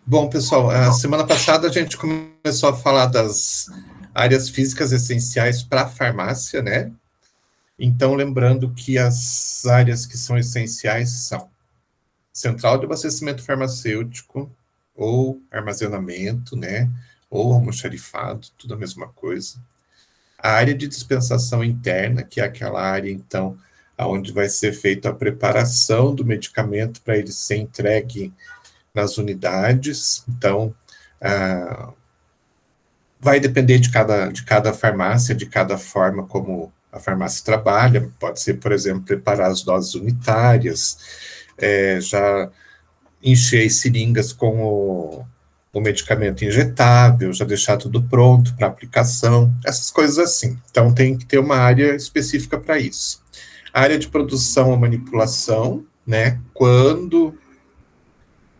Bom, pessoal, a semana passada a gente começou a falar das áreas físicas essenciais para a farmácia, né? Então, lembrando que as áreas que são essenciais são central de abastecimento farmacêutico, ou armazenamento, né? Ou almoxarifado, tudo a mesma coisa. A área de dispensação interna, que é aquela área, então, onde vai ser feita a preparação do medicamento para ele ser entregue nas unidades. Então, vai depender de cada farmácia, de cada forma como a farmácia trabalha. Pode ser, por exemplo, preparar as doses unitárias, já encher as seringas com o medicamento injetável, já deixar tudo pronto para aplicação, essas coisas assim. Então, tem que ter uma área específica para isso. A área de produção ou manipulação, né, quando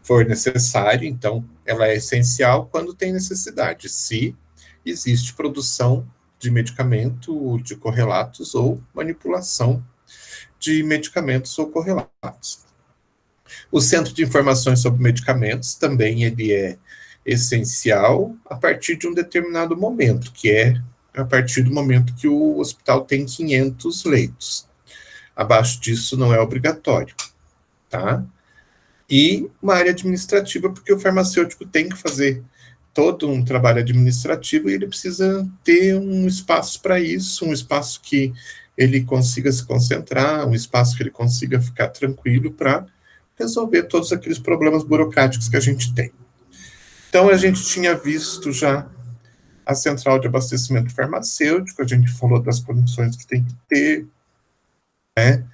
for necessário, então, ela é essencial quando tem necessidade, se existe produção de medicamento, de correlatos ou manipulação de medicamentos ou correlatos. O Centro de Informações sobre Medicamentos também ele é essencial a partir de um determinado momento, que é a partir do momento que o hospital tem 500 leitos. Abaixo disso não é obrigatório, tá? E uma área administrativa, porque o farmacêutico tem que fazer todo um trabalho administrativo e ele precisa ter um espaço para isso, um espaço que ele consiga se concentrar, um espaço que ele consiga ficar tranquilo para resolver todos aqueles problemas burocráticos que a gente tem. Então, a gente tinha visto já a central de abastecimento farmacêutico, a gente falou das condições que tem que ter, né?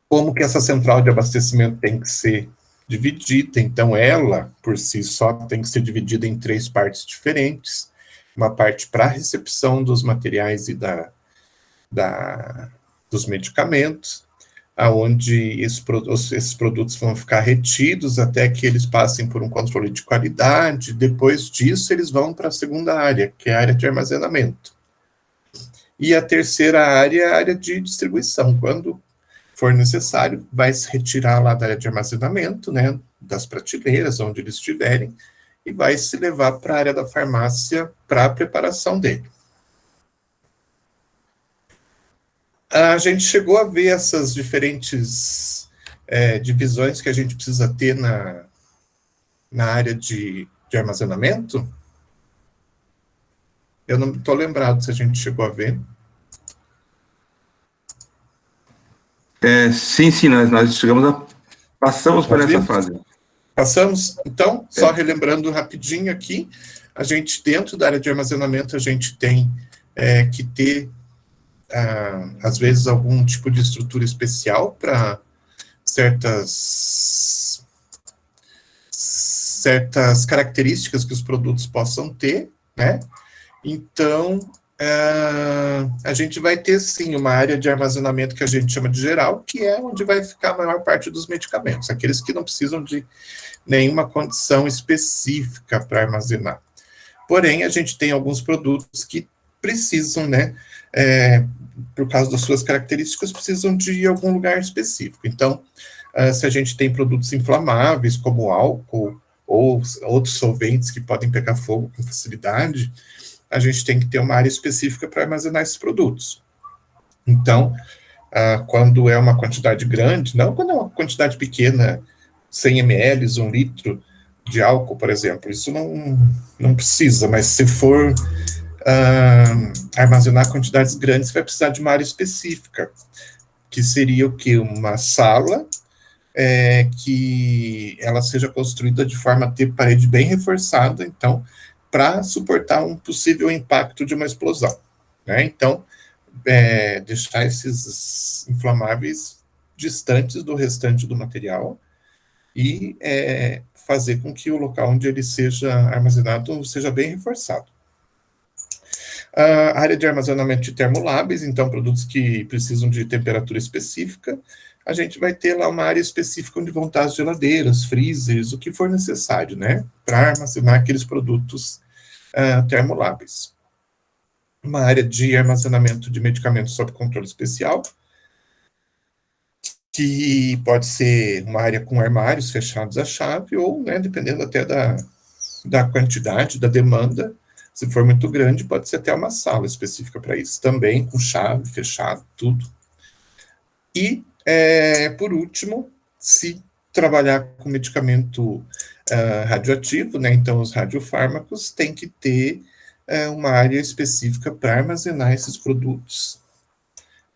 Como que essa central de abastecimento tem que ser dividida. Então, ela, por si só, tem que ser dividida em 3 partes diferentes. Uma parte para a recepção dos materiais e dos medicamentos, onde esses produtos vão ficar retidos até que eles passem por um controle de qualidade. Depois disso, eles vão para a segunda área, que é a área de armazenamento. E a terceira área é a área de distribuição. Quando for necessário, vai se retirar lá da área de armazenamento, né, das prateleiras, onde eles estiverem, e vai se levar para a área da farmácia para a preparação dele. A gente chegou a ver essas diferentes divisões que a gente precisa ter na área de armazenamento. Eu não estou lembrado se a gente chegou a ver. Sim, nós passamos por essa fase. Passamos? Então, só relembrando rapidinho aqui, a gente, dentro da área de armazenamento, a gente tem que ter, às vezes, algum tipo de estrutura especial para certas características que os produtos possam ter, né? Então, a gente vai ter, sim, uma área de armazenamento que a gente chama de geral, que é onde vai ficar a maior parte dos medicamentos, aqueles que não precisam de nenhuma condição específica para armazenar. Porém, a gente tem alguns produtos que precisam, né, por causa das suas características, precisam de algum lugar específico. Então, se a gente tem produtos inflamáveis, como álcool, ou outros solventes que podem pegar fogo com facilidade, a gente tem que ter uma área específica para armazenar esses produtos. Então, quando é uma quantidade grande, não quando é uma quantidade pequena, 100 ml, 1 litro de álcool, por exemplo, isso não precisa, mas se for armazenar quantidades grandes, vai precisar de uma área específica, que seria o quê? Uma sala que ela seja construída de forma a ter parede bem reforçada, então, para suportar um possível impacto de uma explosão, né? Então, deixar esses inflamáveis distantes do restante do material e fazer com que o local onde ele seja armazenado seja bem reforçado. A área de armazenamento de termoláveis, então, produtos que precisam de temperatura específica, a gente vai ter lá uma área específica onde vão estar as geladeiras, freezers, o que for necessário, né, para armazenar aqueles produtos termoláveis. Uma área de armazenamento de medicamentos sob controle especial, que pode ser uma área com armários fechados à chave, ou, né, dependendo até da quantidade, da demanda, se for muito grande, pode ser até uma sala específica para isso, também com chave, fechado, tudo. E, por último, se trabalhar com medicamento radioativo, né, então os radiofármacos, tem que ter uma área específica para armazenar esses produtos,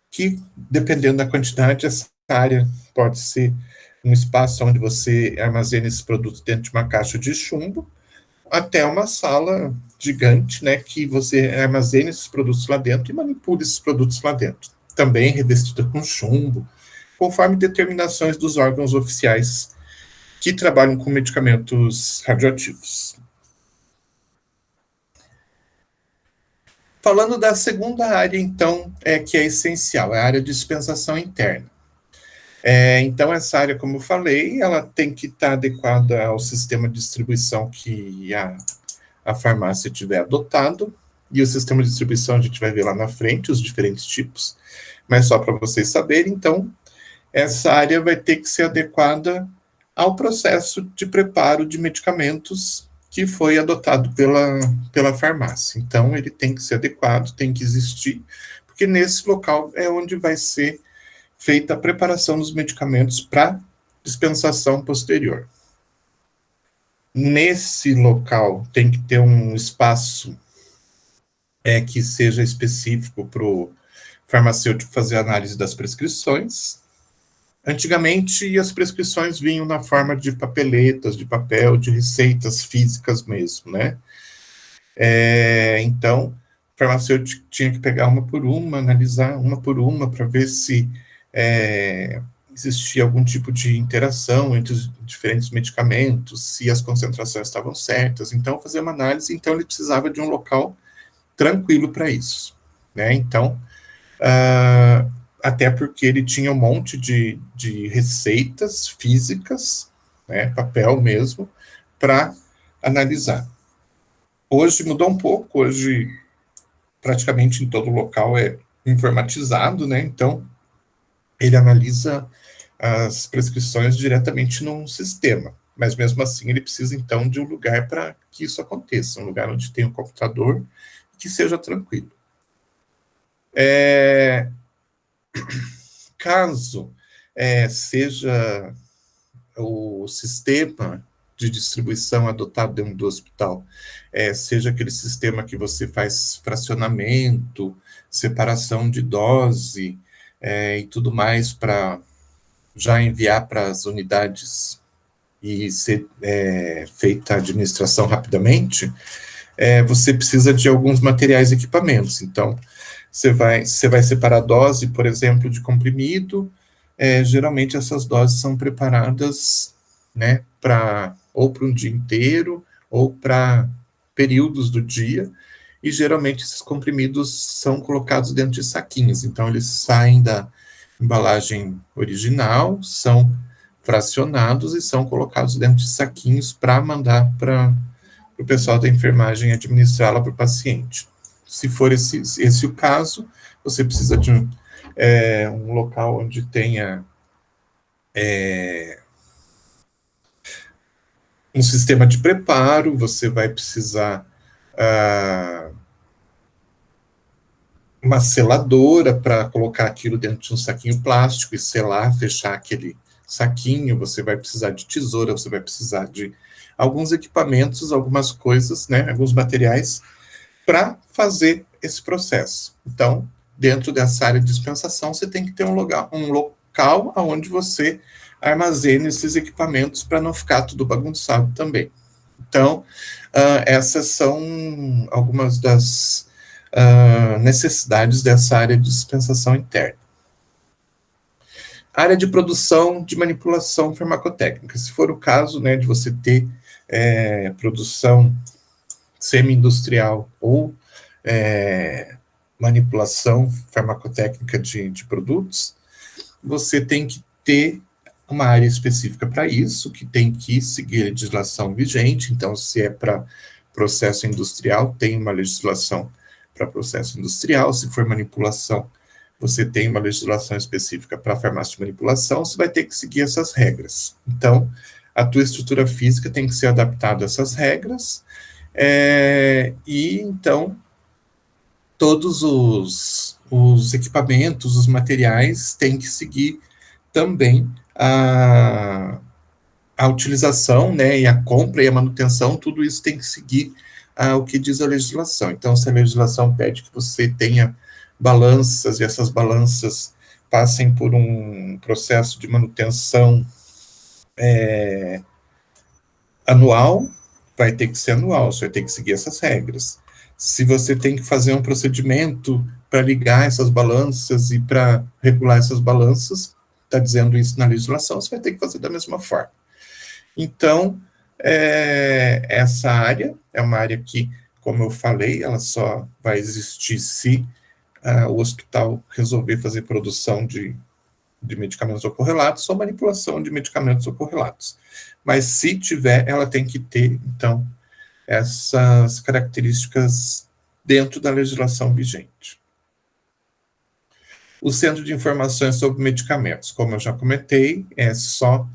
que, dependendo da quantidade, essa área pode ser um espaço onde você armazena esses produtos dentro de uma caixa de chumbo, até uma sala gigante, né, que você armazena esses produtos lá dentro e manipula esses produtos lá dentro, também revestida com chumbo, conforme determinações dos órgãos oficiais que trabalham com medicamentos radioativos. Falando da segunda área, então, que é essencial, é a área de dispensação interna. Então, essa área, como eu falei, ela tem que estar adequada ao sistema de distribuição que a farmácia tiver adotado, e o sistema de distribuição a gente vai ver lá na frente, os diferentes tipos, mas só para vocês saberem, então, essa área vai ter que ser adequada ao processo de preparo de medicamentos que foi adotado pela farmácia. Então, ele tem que ser adequado, tem que existir, porque nesse local é onde vai ser feita a preparação dos medicamentos para dispensação posterior. Nesse local tem que ter um espaço que seja específico para o farmacêutico fazer análise das prescrições. Antigamente, as prescrições vinham na forma de papeletas, de papel, de receitas físicas mesmo, né? Então, o farmacêutico tinha que pegar uma por uma, analisar uma por uma, para ver se existia algum tipo de interação entre os diferentes medicamentos, se as concentrações estavam certas. Então, fazer uma análise, então ele precisava de um local tranquilo para isso, né? Então, até porque ele tinha um monte de receitas físicas, né, papel mesmo, para analisar. Hoje mudou um pouco, hoje praticamente em todo local é informatizado, né, então ele analisa as prescrições diretamente num sistema, mas mesmo assim ele precisa então de um lugar para que isso aconteça, um lugar onde tem um computador que seja tranquilo. Caso seja o sistema de distribuição adotado dentro do hospital, seja aquele sistema que você faz fracionamento, separação de dose e tudo mais para já enviar para as unidades e ser feita a administração rapidamente, você precisa de alguns materiais e equipamentos. Então, você vai separar dose, por exemplo, de comprimido. Geralmente essas doses são preparadas, né, ou para um dia inteiro, ou para períodos do dia, e geralmente esses comprimidos são colocados dentro de saquinhos. Então, eles saem da embalagem original, são fracionados e são colocados dentro de saquinhos para mandar para o pessoal da enfermagem administrá-la para o paciente. Se for esse o caso, você precisa de um local onde tenha um sistema de preparo, você vai precisar uma seladora para colocar aquilo dentro de um saquinho plástico e selar, fechar aquele saquinho, você vai precisar de tesoura, você vai precisar de alguns equipamentos, algumas coisas, né, alguns materiais para fazer esse processo. Então, dentro dessa área de dispensação, você tem que ter um local onde você armazene esses equipamentos para não ficar tudo bagunçado também. Então, essas são algumas das necessidades dessa área de dispensação interna. Área de produção de manipulação farmacotécnica. Se for o caso, né, de você ter produção semi-industrial ou manipulação farmacotécnica de produtos, você tem que ter uma área específica para isso, que tem que seguir a legislação vigente. Então, se é para processo industrial, tem uma legislação para processo industrial. Se for manipulação, você tem uma legislação específica para farmácia de manipulação, você vai ter que seguir essas regras. Então, a tua estrutura física tem que ser adaptada a essas regras, e então todos os equipamentos, os materiais têm que seguir também a utilização, né, e a compra e a manutenção, tudo isso tem que seguir o que diz a legislação. Então, se a legislação pede que você tenha balanças, e essas balanças passem por um processo de manutenção anual, vai ter que ser anual, você vai ter que seguir essas regras. Se você tem que fazer um procedimento para ligar essas balanças e para regular essas balanças, está dizendo isso na legislação, você vai ter que fazer da mesma forma. Então, essa área é uma área que, como eu falei, ela só vai existir se o hospital resolver fazer produção de medicamentos ou correlatos ou manipulação de medicamentos ou correlatos. Mas se tiver, ela tem que ter, então, essas características dentro da legislação vigente. O Centro de Informações sobre Medicamentos, como eu já comentei, é só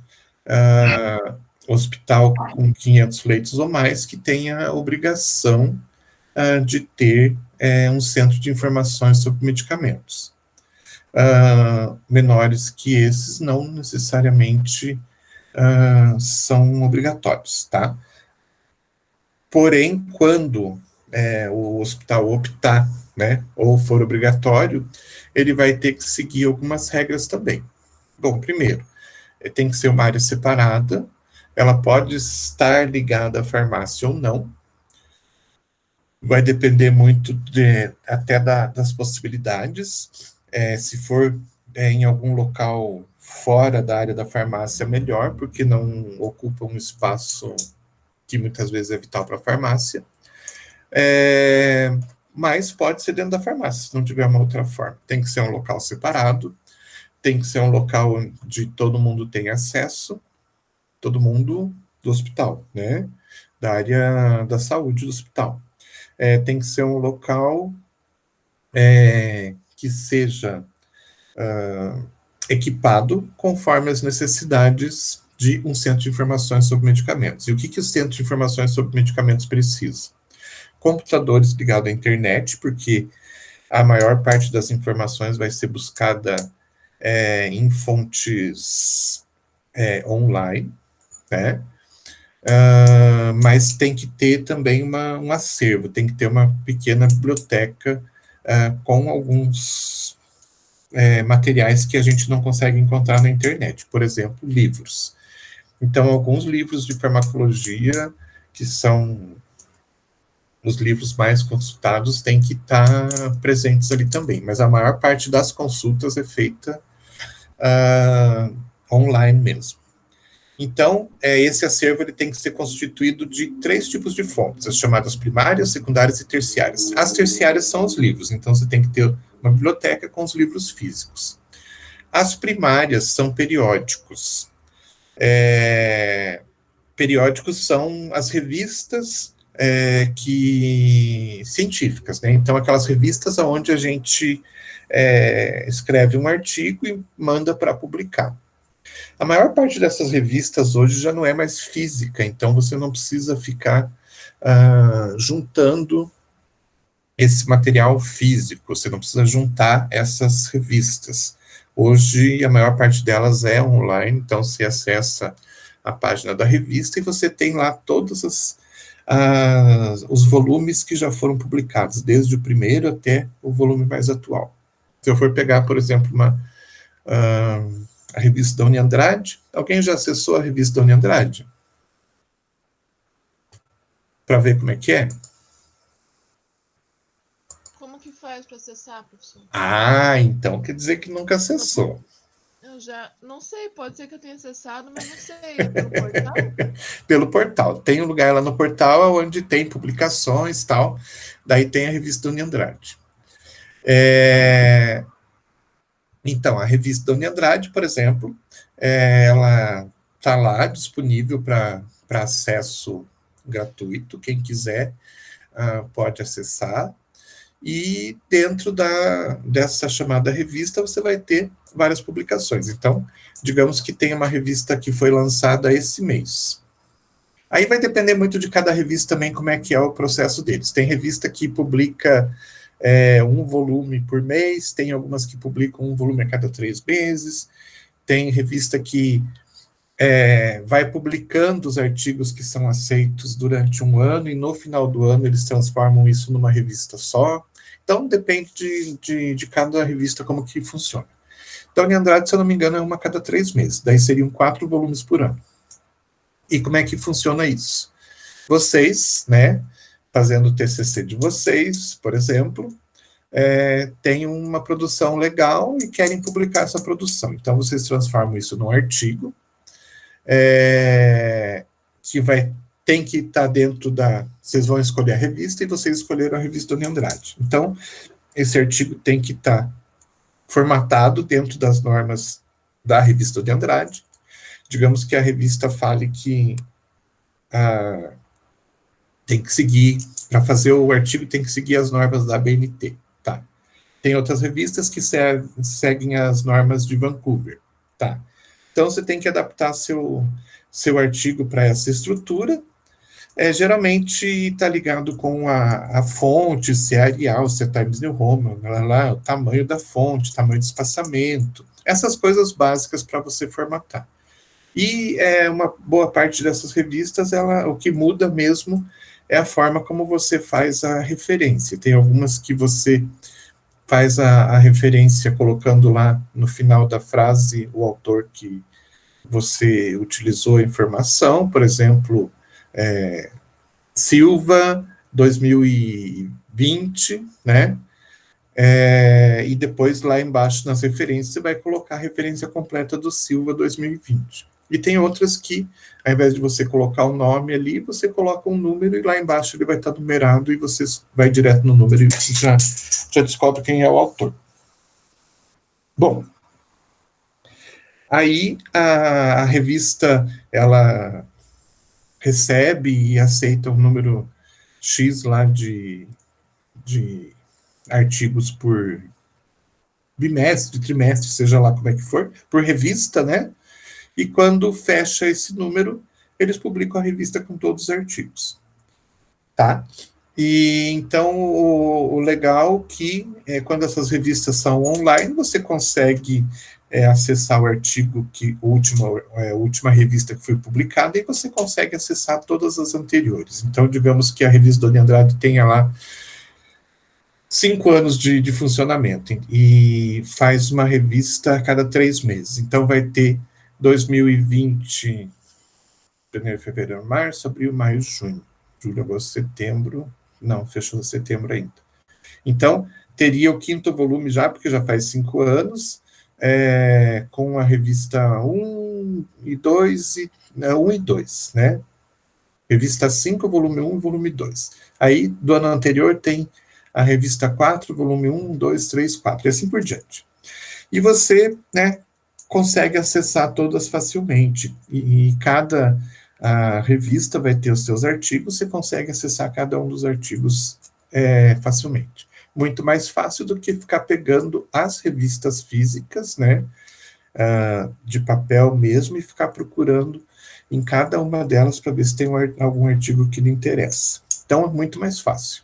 hospital com 500 leitos ou mais que tenha a obrigação de ter um centro de informações sobre medicamentos. Menores que esses não necessariamente são obrigatórios, tá? Porém, quando o hospital optar, né, ou for obrigatório, ele vai ter que seguir algumas regras também. Bom, primeiro, tem que ser uma área separada, ela pode estar ligada à farmácia ou não, vai depender muito até das possibilidades. Se for em algum local fora da área da farmácia, melhor, porque não ocupa um espaço que muitas vezes é vital para a farmácia. Mas pode ser dentro da farmácia, se não tiver uma outra forma. Tem que ser um local separado, tem que ser um local onde todo mundo tem acesso, todo mundo do hospital, né? Da área da saúde do hospital. Tem que ser um local que seja equipado conforme as necessidades de um centro de informações sobre medicamentos. E o que o centro de informações sobre medicamentos precisa? Computadores ligados à internet, porque a maior parte das informações vai ser buscada em fontes online, né? Mas tem que ter também um acervo, tem que ter uma pequena biblioteca com alguns materiais que a gente não consegue encontrar na internet, por exemplo, livros. Então, alguns livros de farmacologia, que são os livros mais consultados, têm que estar presentes ali também, mas a maior parte das consultas é feita online mesmo. Então, esse acervo ele tem que ser constituído de 3 tipos de fontes, as chamadas primárias, secundárias e terciárias. As terciárias são os livros, então você tem que ter uma biblioteca com os livros físicos. As primárias são periódicos. Periódicos são as revistas científicas, né? Então, aquelas revistas onde a gente escreve um artigo e manda para publicar. A maior parte dessas revistas hoje já não é mais física, então você não precisa ficar juntando esse material físico, você não precisa juntar essas revistas. Hoje, a maior parte delas é online, então você acessa a página da revista e você tem lá todos os volumes que já foram publicados, desde o primeiro até o volume mais atual. Se eu for pegar, por exemplo, a revista da Uniandrade, alguém já acessou a revista da Uniandrade? Para ver como é que é? Como que faz para acessar, professor? Então quer dizer que nunca acessou. Eu já não sei, pode ser que eu tenha acessado, mas não sei. Pelo portal? Pelo portal. Tem um lugar lá no portal onde tem publicações e tal. Daí tem a revista da Uniandrade. Então, a revista da Uniandrade, por exemplo, ela está lá disponível para acesso gratuito, quem quiser pode acessar, e dentro dessa chamada revista você vai ter várias publicações. Então, digamos que tem uma revista que foi lançada esse mês. Aí vai depender muito de cada revista também, como é que é o processo deles. Tem revista que publica um volume por mês, tem algumas que publicam um volume a cada 3 meses, tem revista que vai publicando os artigos que são aceitos durante um ano, e no final do ano eles transformam isso numa revista só. Então, depende de cada revista como que funciona. Então, em Andrade, se eu não me engano, é uma a cada 3 meses. Daí seriam 4 volumes por ano. E como é que funciona isso? Vocês, né, fazendo o TCC de vocês, por exemplo, têm uma produção legal e querem publicar essa produção. Então, vocês transformam isso num artigo, que tem que estar dentro da... Vocês vão escolher a revista e vocês escolheram a revista do Andrade. Então, esse artigo tem que estar formatado dentro das normas da revista de Andrade. Digamos que a revista fale que tem que seguir, para fazer o artigo, tem que seguir as normas da ABNT. Tá. Tem outras revistas que seguem as normas de Vancouver. Tá. Então, você tem que adaptar seu artigo para essa estrutura. Geralmente está ligado com a fonte, se é Arial, se é Times New Roman, o tamanho da fonte, tamanho de espaçamento, essas coisas básicas para você formatar. E uma boa parte dessas revistas, o que muda mesmo é a forma como você faz a referência. Tem algumas que você faz a referência colocando lá no final da frase o autor que você utilizou a informação, por exemplo, Silva 2020, né? E depois lá embaixo nas referências você vai colocar a referência completa do Silva 2020. E tem outras que, ao invés de você colocar o nome ali, você coloca um número e lá embaixo ele vai estar numerado e você vai direto no número e já descobre quem é o autor. Bom, aí a revista, ela recebe e aceita um número X lá de artigos por bimestre, trimestre, seja lá como é que for, por revista, né? E quando fecha esse número, eles publicam a revista com todos os artigos. Tá? E então, o legal que quando essas revistas são online, você consegue acessar o artigo a última revista que foi publicada, e você consegue acessar todas as anteriores. Então, digamos que a revista Dona Andrade tenha lá 5 anos de funcionamento, e faz uma revista a cada 3 meses. Então, vai ter 2020, janeiro, fevereiro, março, abril, maio, junho, julho, agosto, setembro, não, fechou setembro ainda. Então, teria o 5º volume já, porque já faz 5 anos, com a revista 1 e 2, 1 e 2, né? Revista 5, volume 1 e volume 2. Aí, do ano anterior, tem a revista 4, volume 1, 2, 3, 4, e assim por diante. E você, né, consegue acessar todas facilmente, e cada revista vai ter os seus artigos, você consegue acessar cada um dos artigos facilmente. Muito mais fácil do que ficar pegando as revistas físicas, né, de papel mesmo, e ficar procurando em cada uma delas para ver se tem algum artigo que lhe interessa. Então, é muito mais fácil.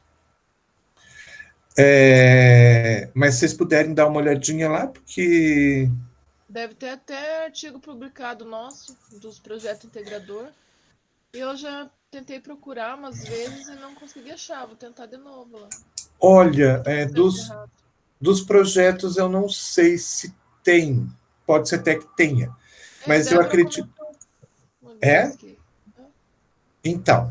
Mas se vocês puderem dar uma olhadinha lá, porque... Deve ter até artigo publicado nosso, dos projetos integrador. Eu já tentei procurar umas vezes e não consegui achar. Vou tentar de novo lá. Olha, dos projetos eu não sei se tem. Pode ser até que tenha. Mas eu acredito... Então,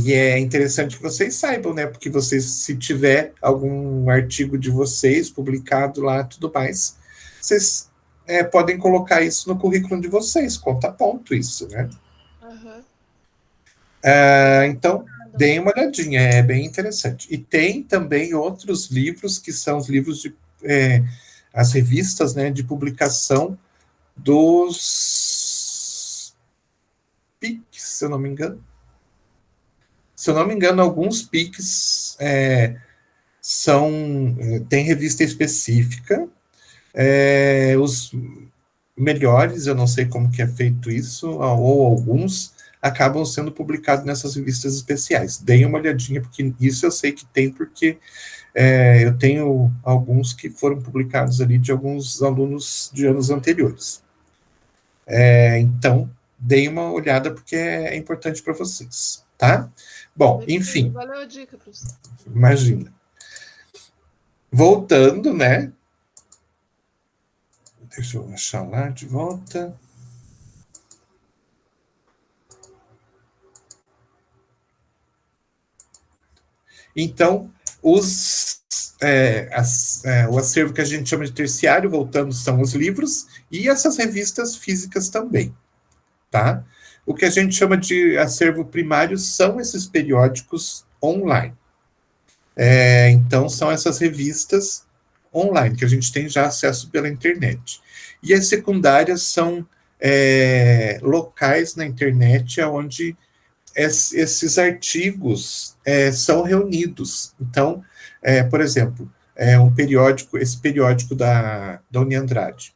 e é interessante que vocês saibam, né? Porque vocês, se tiver algum artigo de vocês publicado lá, tudo mais, vocês podem colocar isso no currículo de vocês, conta ponto isso, né? Uhum. Então, deem uma olhadinha, é bem interessante. E tem também outros livros, que são os livros as revistas, né, de publicação dos PICs, se eu não me engano. Se eu não me engano, alguns PICs tem revista específica, os melhores, eu não sei como que é feito isso, ou alguns acabam sendo publicados nessas revistas especiais. Deem uma olhadinha, porque isso eu sei que tem, porque eu tenho alguns que foram publicados ali de alguns alunos de anos anteriores. Então, deem uma olhada, porque é importante para vocês, tá? Bom, enfim. Valeu a dica, professor. Imagina. Voltando, né? Deixa eu achar lá de volta. Então, o acervo que a gente chama de terciário, voltando, são os livros e essas revistas físicas também, tá? O que a gente chama de acervo primário são esses periódicos online. Então, são essas revistas online, que a gente tem já acesso pela internet. E as secundárias são locais na internet onde esses artigos são reunidos. Então, por exemplo, esse periódico da Uniandrade,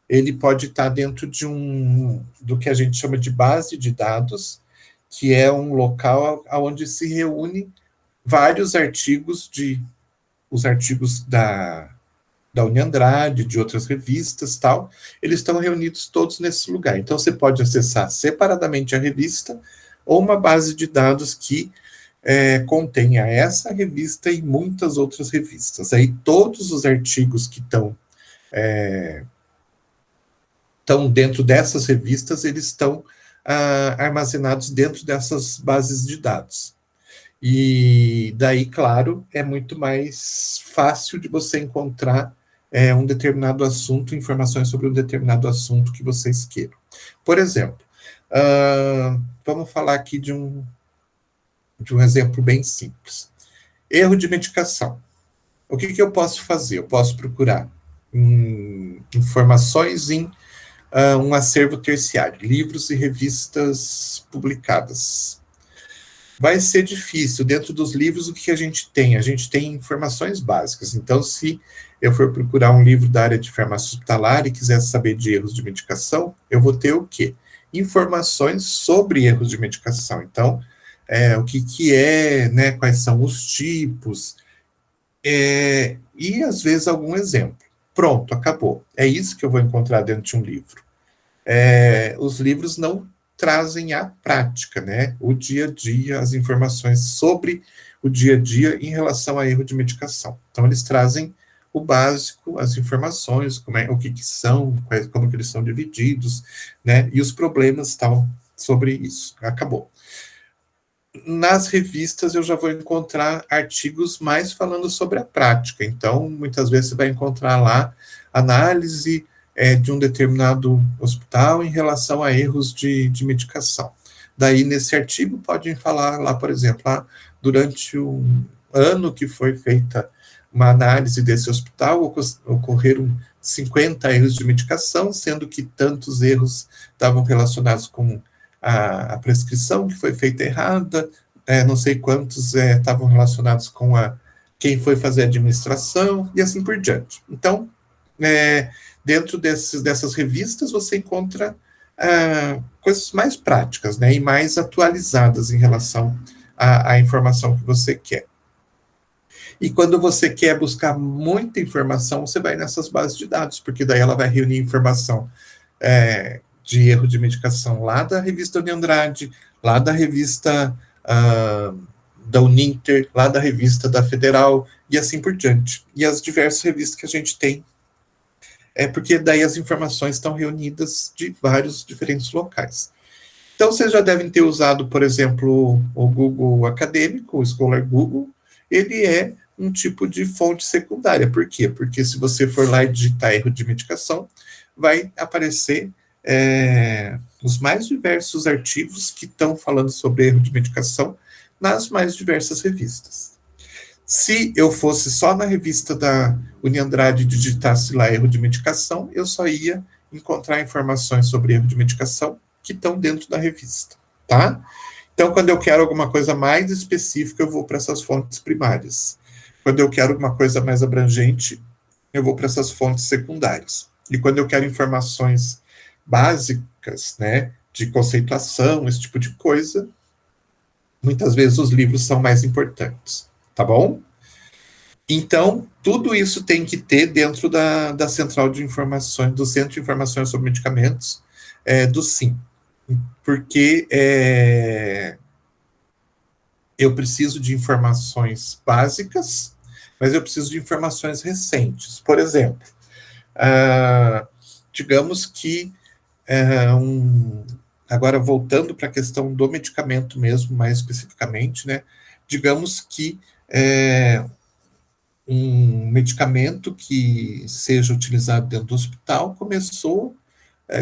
ele pode estar dentro do que a gente chama de base de dados, que é um local onde se reúne vários artigos os artigos da Uniandrade, de outras revistas, tal, eles estão reunidos todos nesse lugar. Então, você pode acessar separadamente a revista ou uma base de dados que contenha essa revista e muitas outras revistas. Aí, todos os artigos que estão dentro dessas revistas, eles estão armazenados dentro dessas bases de dados. E daí, claro, é muito mais fácil de você encontrar um determinado assunto, informações sobre um determinado assunto que vocês queiram. Por exemplo, vamos falar aqui de um exemplo bem simples. Erro de medicação. O que eu posso fazer? Eu posso procurar informações em um acervo terciário, livros e revistas publicadas. Vai ser difícil. Dentro dos livros, o que a gente tem? A gente tem informações básicas. Então, se eu for procurar um livro da área de farmácia hospitalar e quiser saber de erros de medicação, eu vou ter o quê? Informações sobre erros de medicação. Então, o que é, né, quais são os tipos, e, às vezes, algum exemplo. Pronto, acabou. É isso que eu vou encontrar dentro de um livro. Os livros não trazem a prática, né? O dia a dia, as informações sobre o dia a dia em relação a erro de medicação. Então, eles trazem o básico, as informações, o que são, como que eles são divididos, né? E os problemas tal sobre isso. Acabou. Nas revistas, eu já vou encontrar artigos mais falando sobre a prática. Então, muitas vezes você vai encontrar lá análise de um determinado hospital em relação a erros de medicação. Daí, nesse artigo, podem falar lá, por exemplo, durante um ano que foi feita uma análise desse hospital, ocorreram 50 erros de medicação, sendo que tantos erros estavam relacionados com a prescrição que foi feita errada, não sei quantos estavam relacionados com quem foi fazer a administração, e assim por diante. Então, dentro dessas revistas, você encontra coisas mais práticas, né, e mais atualizadas em relação à informação que você quer. E quando você quer buscar muita informação, você vai nessas bases de dados, porque daí ela vai reunir informação de erro de medicação lá da revista Uniandrade, lá da revista da Uninter, lá da revista da Federal, e assim por diante. E as diversas revistas que a gente tem, porque daí as informações estão reunidas de vários diferentes locais. Então, vocês já devem ter usado, por exemplo, o Google Acadêmico, o Scholar Google. Ele é um tipo de fonte secundária. Por quê? Porque se você for lá e digitar erro de medicação, vai aparecer os mais diversos artigos que estão falando sobre erro de medicação nas mais diversas revistas. Se eu fosse só na revista da Uniandrade e digitasse lá erro de medicação, eu só ia encontrar informações sobre erro de medicação que estão dentro da revista, tá? Então, quando eu quero alguma coisa mais específica, eu vou para essas fontes primárias. Quando eu quero uma coisa mais abrangente, eu vou para essas fontes secundárias. E quando eu quero informações básicas, né, de conceituação, esse tipo de coisa, muitas vezes os livros são mais importantes, tá bom? Então, tudo isso tem que ter dentro da central de informações, do Centro de Informações sobre Medicamentos, do SIM. Porque eu preciso de informações básicas, mas eu preciso de informações recentes. Por exemplo, digamos que, agora voltando para a questão do medicamento mesmo, mais especificamente, né? Digamos que um medicamento que seja utilizado dentro do hospital começou,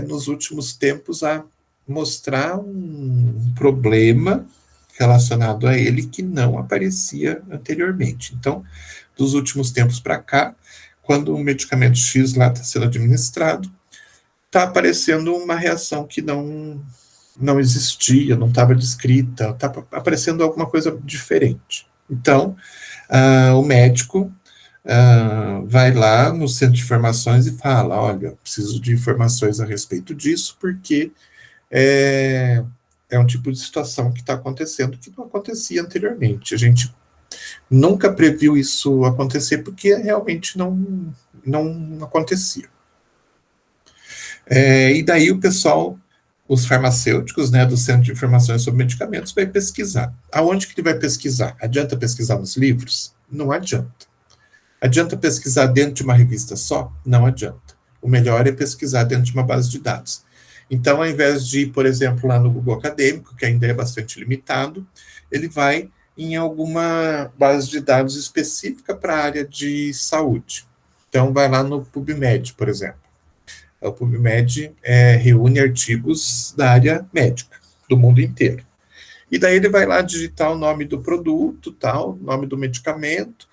nos últimos tempos, a mostrar um problema relacionado a ele que não aparecia anteriormente. Então, dos últimos tempos para cá, quando um medicamento X lá está sendo administrado, está aparecendo uma reação que não existia, não estava descrita, está aparecendo alguma coisa diferente. Então, o médico vai lá no centro de informações e fala, olha, preciso de informações a respeito disso, porque é um tipo de situação que está acontecendo que não acontecia anteriormente. A gente nunca previu isso acontecer porque realmente não acontecia. E daí o pessoal, os farmacêuticos, né, do Centro de Informações sobre Medicamentos, vai pesquisar. Aonde que ele vai pesquisar? Adianta pesquisar nos livros? Não adianta. Adianta pesquisar dentro de uma revista só? Não adianta. O melhor é pesquisar dentro de uma base de dados. Então, ao invés de ir, por exemplo, lá no Google Acadêmico, que ainda é bastante limitado, ele vai em alguma base de dados específica para a área de saúde. Então, vai lá no PubMed, por exemplo. O PubMed reúne artigos da área médica, do mundo inteiro. E daí ele vai lá digitar o nome do produto, tal, nome do medicamento,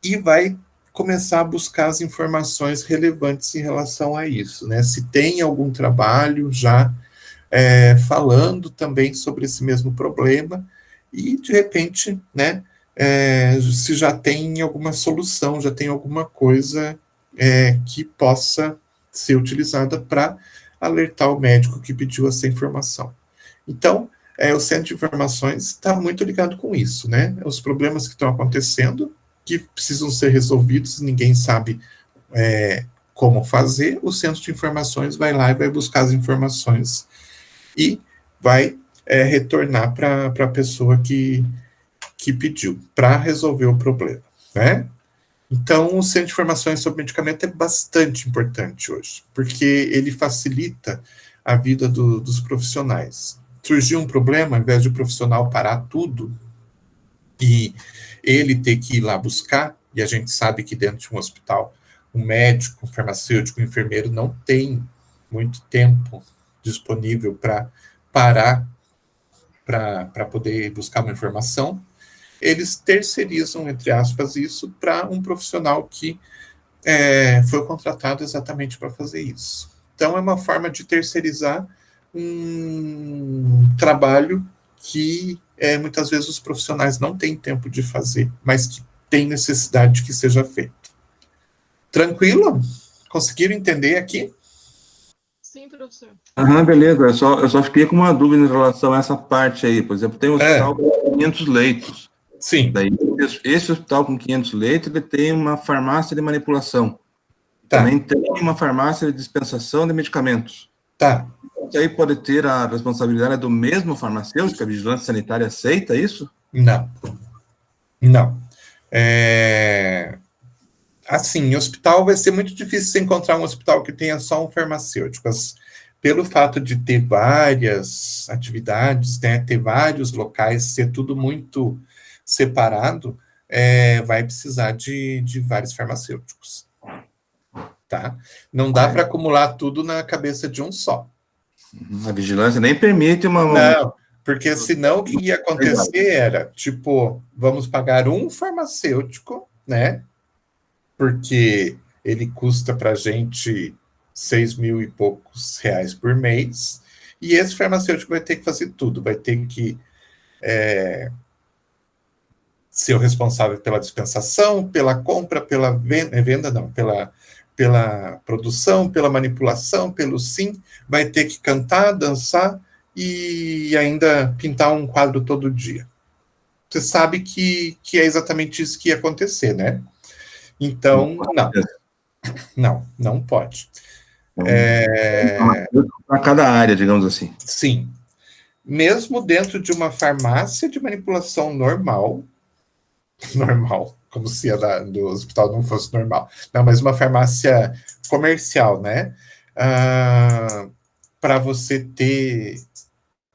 e vai começar a buscar as informações relevantes em relação a isso, né? Se tem algum trabalho já falando também sobre esse mesmo problema, e de repente, né, se já tem alguma solução, já tem alguma coisa que possa ser utilizada para alertar o médico que pediu essa informação. Então, o Centro de Informações está muito ligado com isso, né? Os problemas que estão acontecendo, que precisam ser resolvidos, ninguém sabe como fazer, o Centro de Informações vai lá e vai buscar as informações e vai retornar para a pessoa que pediu, para resolver o problema, né? Então, o Centro de Informações sobre Medicamento é bastante importante hoje, porque ele facilita a vida dos profissionais. Surgiu um problema, ao invés de o profissional parar tudo e ele ter que ir lá buscar, e a gente sabe que dentro de um hospital, um médico, um farmacêutico, um enfermeiro não tem muito tempo disponível para parar para poder buscar uma informação, eles terceirizam, entre aspas, isso para um profissional que foi contratado exatamente para fazer isso. Então, é uma forma de terceirizar um trabalho que muitas vezes os profissionais não têm tempo de fazer, mas que tem necessidade que seja feito. Tranquilo? Conseguiram entender aqui? Sim, professor. Beleza. Eu só fiquei com uma dúvida em relação a essa parte aí. Por exemplo, tem um hospital com 500 leitos. Sim. Daí, esse hospital com 500 leitos, ele tem uma farmácia de manipulação. Tá. Também tem uma farmácia de dispensação de medicamentos. Tá. E aí pode ter a responsabilidade do mesmo farmacêutico, a vigilância sanitária aceita isso? Não. Não. Assim, em hospital vai ser muito difícil você encontrar um hospital que tenha só um farmacêutico. Pelo fato de ter várias atividades, né, ter vários locais, ser tudo muito separado, vai precisar de vários farmacêuticos. Tá? Não dá para acumular tudo na cabeça de um só. A vigilância nem permite uma... Não, Porque senão o que ia acontecer era, tipo, vamos pagar um farmacêutico, né? Porque ele custa para a gente 6 mil e poucos reais por mês, e esse farmacêutico vai ter que fazer tudo, vai ter que ser o responsável pela dispensação, pela compra, pela venda não, pela produção, pela manipulação, pelo sim, vai ter que cantar, dançar e ainda pintar um quadro todo dia. Você sabe que é exatamente isso que ia acontecer, né? Então, não pode. Para cada área, digamos assim. Sim. Mesmo dentro de uma farmácia de manipulação normal, como se a do hospital não fosse normal. Não, mas uma farmácia comercial, né? Para você ter,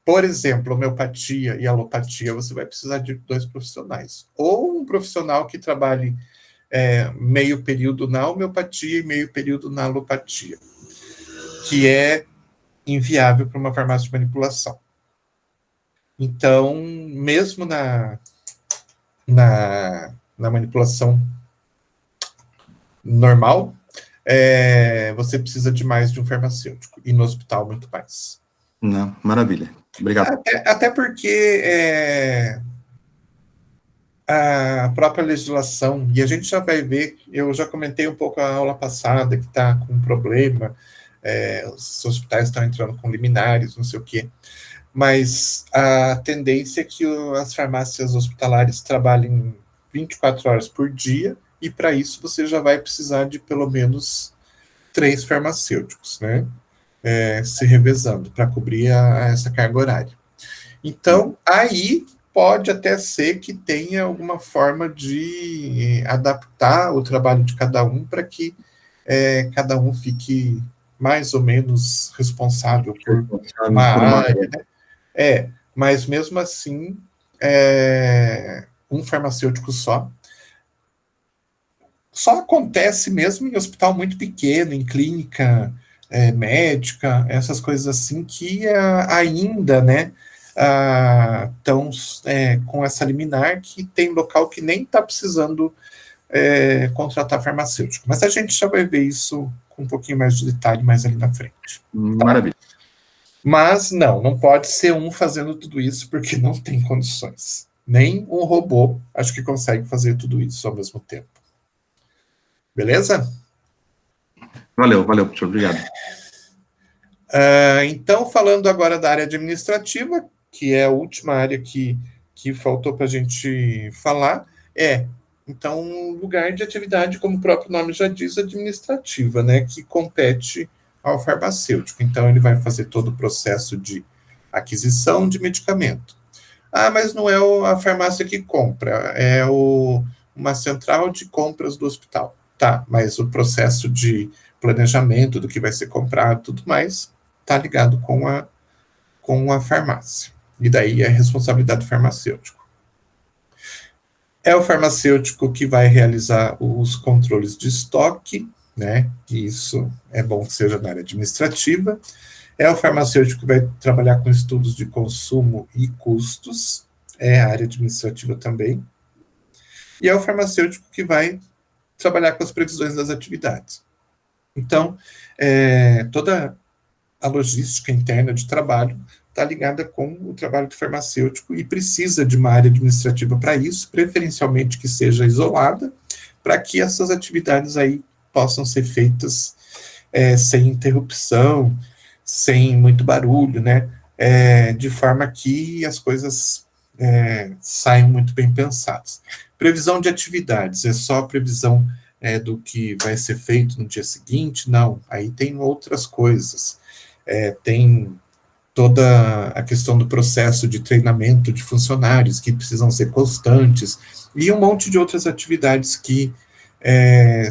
por exemplo, homeopatia e alopatia, você vai precisar de 2 profissionais. Ou um profissional que trabalhe meio período na homeopatia e meio período na alopatia, que é inviável para uma farmácia de manipulação. Então, mesmo na manipulação normal, você precisa de mais de um farmacêutico, e no hospital muito mais. Não, maravilha. Obrigado. Até porque a própria legislação, e a gente já vai ver, eu já comentei um pouco a aula passada, que está com problema, os hospitais estão entrando com liminares, não sei o quê, mas a tendência é que as farmácias hospitalares trabalhem 24 horas por dia, e para isso você já vai precisar de pelo menos 3 farmacêuticos, né? Se revezando para cobrir essa carga horária. Então, aí pode até ser que tenha alguma forma de adaptar o trabalho de cada um para que cada um fique mais ou menos responsável por uma área, né? Mas mesmo assim, um farmacêutico só acontece mesmo em hospital muito pequeno, em clínica médica, essas coisas assim, que ainda, né, estão com essa liminar, que tem local que nem está precisando contratar farmacêutico. Mas a gente já vai ver isso com um pouquinho mais de detalhe mais ali na frente. Maravilha. Tá? Mas não pode ser um fazendo tudo isso, porque não tem condições. Nem um robô acho que consegue fazer tudo isso ao mesmo tempo. Beleza? Valeu, professor. Obrigado. Então, falando agora da área administrativa, que é a última área que faltou para a gente falar, então, um lugar de atividade, como o próprio nome já diz, administrativa, né, que compete ao farmacêutico. Então, ele vai fazer todo o processo de aquisição de medicamento. Mas não é a farmácia que compra, é uma central de compras do hospital. Tá, mas o processo de planejamento do que vai ser comprado, tudo mais, está ligado com a farmácia. E daí é responsabilidade do farmacêutico. É o farmacêutico que vai realizar os controles de estoque, né? E isso é bom que seja na área administrativa. É o farmacêutico que vai trabalhar com estudos de consumo e custos, é a área administrativa também. E é o farmacêutico que vai trabalhar com as previsões das atividades. Então, toda a logística interna de trabalho está ligada com o trabalho do farmacêutico e precisa de uma área administrativa para isso, preferencialmente que seja isolada, para que essas atividades aí possam ser feitas sem interrupção, sem muito barulho, né? De forma que as coisas saiam muito bem pensadas. Previsão de atividades, é só a previsão do que vai ser feito no dia seguinte? Não, aí tem outras coisas. Tem toda a questão do processo de treinamento de funcionários, que precisam ser constantes, e um monte de outras atividades que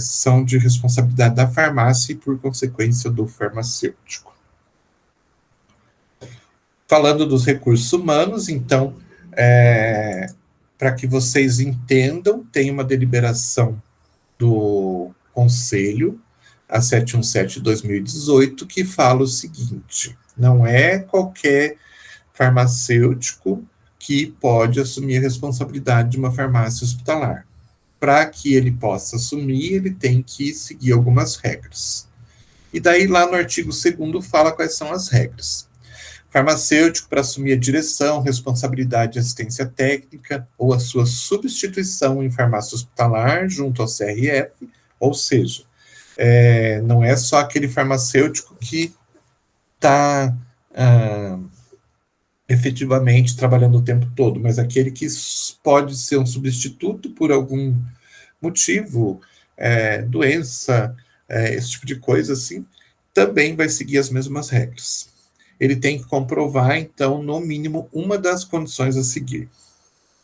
são de responsabilidade da farmácia e, por consequência, do farmacêutico. Falando dos recursos humanos, então, para que vocês entendam, tem uma deliberação do Conselho, a 717 de 2018, que fala o seguinte: não é qualquer farmacêutico que pode assumir a responsabilidade de uma farmácia hospitalar. Para que ele possa assumir, ele tem que seguir algumas regras. E daí, lá no artigo 2º, fala quais são as regras. Farmacêutico, para assumir a direção, responsabilidade de assistência técnica ou a sua substituição em farmácia hospitalar junto ao CRF, ou seja, não é só aquele farmacêutico que está efetivamente trabalhando o tempo todo, mas aquele que pode ser um substituto por algum motivo, doença, esse tipo de coisa assim, também vai seguir as mesmas regras. Ele tem que comprovar, então, no mínimo, uma das condições a seguir.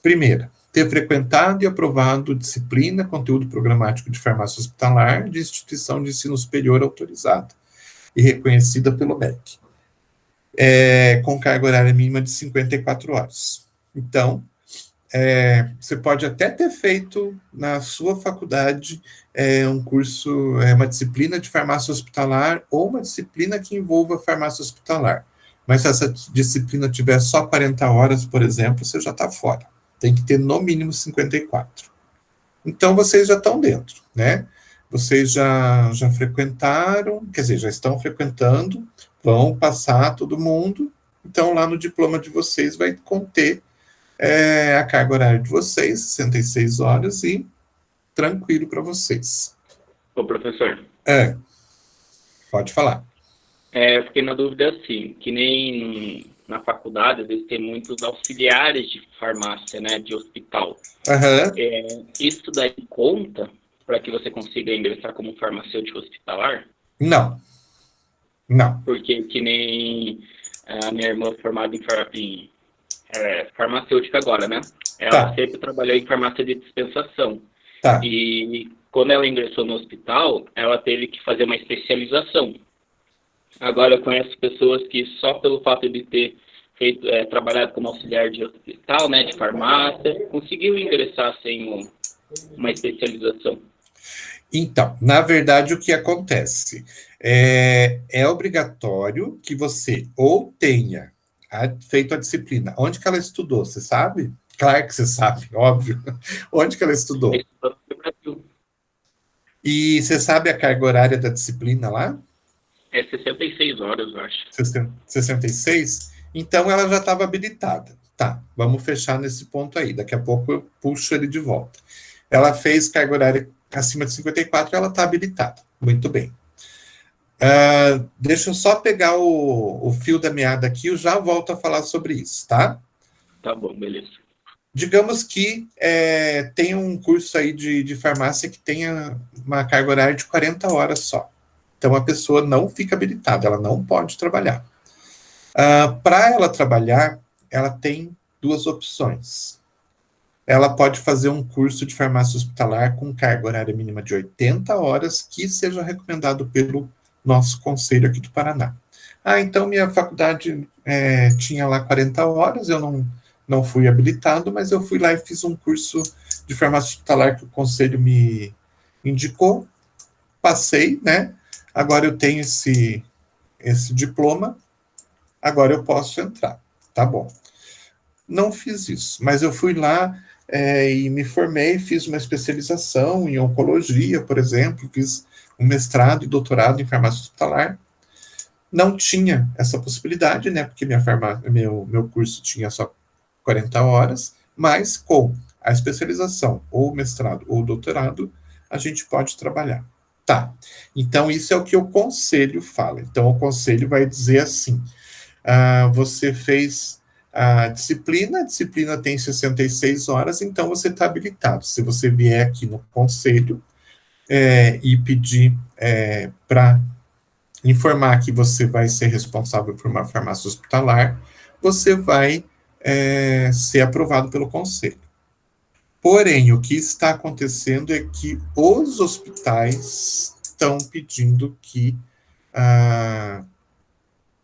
Primeira, ter frequentado e aprovado disciplina, conteúdo programático de farmácia hospitalar de instituição de ensino superior autorizada e reconhecida pelo MEC, com carga horária mínima de 54 horas. Então, você pode até ter feito na sua faculdade um curso, uma disciplina de farmácia hospitalar ou uma disciplina que envolva farmácia hospitalar. Mas se essa disciplina tiver só 40 horas, por exemplo, você já está fora. Tem que ter no mínimo 54. Então, vocês já estão dentro, né? Vocês já frequentaram, quer dizer, já estão frequentando, vão passar todo mundo. Então, lá no diploma de vocês vai conter a carga horária de vocês, 66 horas, e tranquilo para vocês. Ô, professor. Pode falar. Eu fiquei na dúvida assim, que nem na faculdade, às vezes tem muitos auxiliares de farmácia, né, de hospital. Isso daí conta para que você consiga ingressar como farmacêutico hospitalar? Não. Porque que nem a minha irmã formada em farmacêutica agora, né? Ela sempre trabalhou em farmácia de dispensação. E quando ela ingressou no hospital, ela teve que fazer uma especialização. Agora eu conheço pessoas que só pelo fato de ter trabalhado como auxiliar de hospital, né, de farmácia, conseguiu ingressar sem uma especialização. Então, na verdade, o que acontece? É obrigatório que você ou tenha feito a disciplina. Onde que ela estudou, você sabe? Claro que você sabe, óbvio. Onde que ela estudou? No Brasil. E você sabe a carga horária da disciplina lá? 66 horas, eu acho. 66? Então, ela já estava habilitada. Tá, vamos fechar nesse ponto aí. Daqui a pouco eu puxo ele de volta. Ela fez carga horária acima de 54, ela está habilitada. Muito bem. Deixa eu só pegar o fio da meada aqui, eu já volto a falar sobre isso, tá? Tá bom, beleza. Digamos que tem um curso aí de farmácia que tenha uma carga horária de 40 horas só. Então, a pessoa não fica habilitada, ela não pode trabalhar. Para ela trabalhar, ela tem duas opções. Ela pode fazer um curso de farmácia hospitalar com carga horária mínima de 80 horas, que seja recomendado pelo nosso conselho aqui do Paraná. Então minha faculdade tinha lá 40 horas, eu não fui habilitado, mas eu fui lá e fiz um curso de farmácia hospitalar que o conselho me indicou, passei, né? Agora eu tenho esse diploma, agora eu posso entrar, tá bom. Não fiz isso, mas eu fui lá e me formei, fiz uma especialização em oncologia, por exemplo, fiz um mestrado e doutorado em farmácia hospitalar. Não tinha essa possibilidade, né, porque meu curso tinha só 40 horas, mas com a especialização, ou mestrado, ou doutorado, a gente pode trabalhar. Tá, então isso é o que o conselho fala. Então o conselho vai dizer assim, você fez a disciplina tem 66 horas, então você está habilitado. Se você vier aqui no conselho e pedir para informar que você vai ser responsável por uma farmácia hospitalar, você vai ser aprovado pelo conselho. Porém, o que está acontecendo é que os hospitais estão pedindo que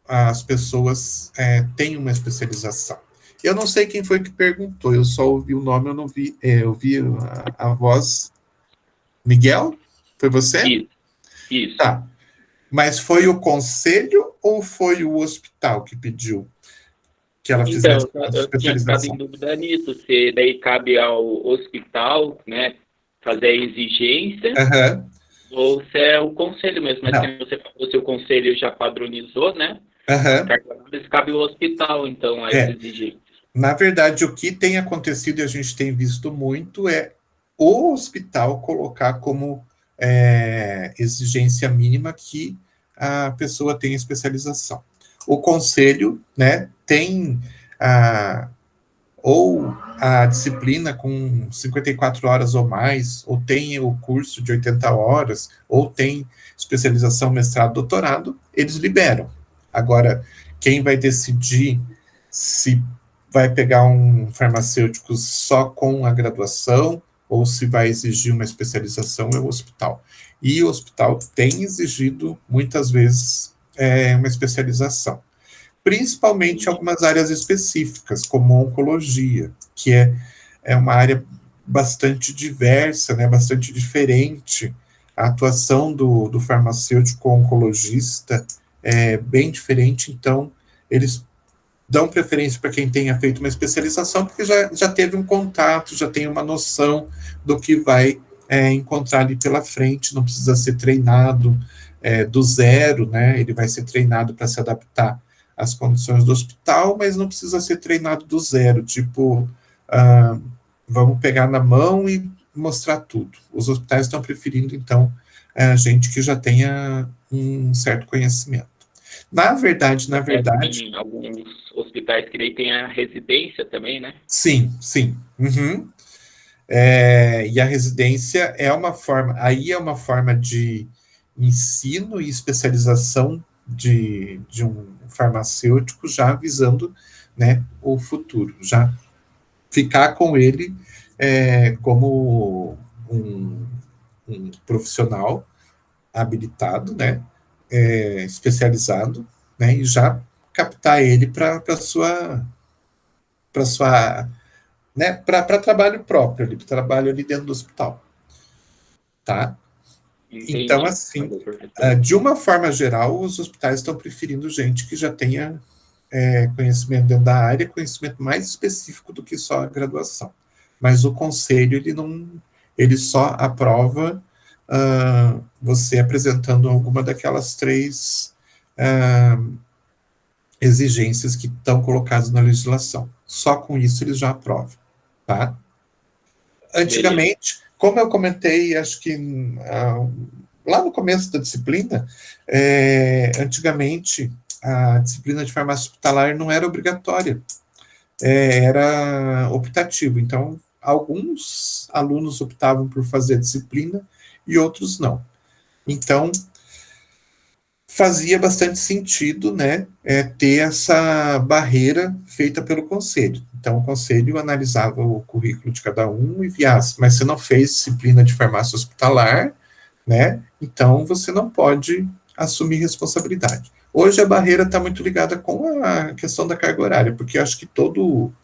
as pessoas tenham uma especialização. Eu não sei quem foi que perguntou, eu só ouvi o nome, eu não vi, eu vi a voz. Miguel? Foi você? Isso. Tá. Mas foi o conselho ou foi o hospital que pediu? que ela fizesse a especialização. Eu tinha ficado em dúvida nisso, se daí cabe ao hospital, né, fazer a exigência, ou se é o conselho mesmo, mas se você falou, se o conselho já padronizou, né, cabe ao hospital, então, as exigências. Na verdade, o que tem acontecido e a gente tem visto muito é o hospital colocar como exigência mínima que a pessoa tenha especialização. O conselho, né, tem ou a disciplina com 54 horas ou mais, ou tem o curso de 80 horas, ou tem especialização, mestrado, doutorado, eles liberam. Agora, quem vai decidir se vai pegar um farmacêutico só com a graduação, ou se vai exigir uma especialização, é o hospital. E o hospital tem exigido, muitas vezes, uma especialização. Principalmente em algumas áreas específicas, como oncologia, que é uma área bastante diversa, né, bastante diferente. A atuação do farmacêutico oncologista é bem diferente, então eles dão preferência para quem tenha feito uma especialização, porque já teve um contato, já tem uma noção do que vai encontrar ali pela frente, não precisa ser treinado do zero, né, ele vai ser treinado para se adaptar às condições do hospital, mas não precisa ser treinado do zero, tipo, vamos pegar na mão e mostrar tudo. Os hospitais estão preferindo, então, gente que já tenha um certo conhecimento. Na verdade... Tem alguns hospitais que daí tem a residência também, né? Sim. Uhum. E a residência é uma forma de ensino e especialização de um farmacêutico, já visando, né, o futuro, já ficar com ele como um profissional habilitado, né, especializado, né, e já captar ele para sua né, para trabalho próprio, para trabalho ali dentro do hospital, tá? Entendi. Então, assim, de uma forma geral, os hospitais estão preferindo gente que já tenha conhecimento dentro da área, conhecimento mais específico do que só a graduação. Mas o conselho, ele só aprova você apresentando alguma daquelas 3 exigências que estão colocadas na legislação. Só com isso eles já aprovam, tá? Antigamente, como eu comentei, acho que lá no começo da disciplina, antigamente a disciplina de farmácia hospitalar não era obrigatória, era optativo. Então, alguns alunos optavam por fazer a disciplina e outros não. Então, fazia bastante sentido, né, ter essa barreira feita pelo conselho. Então, o conselho analisava o currículo de cada um e via, mas você não fez disciplina de farmácia hospitalar, né, então você não pode assumir responsabilidade. Hoje a barreira está muito ligada com a questão da carga horária, porque eu acho que todo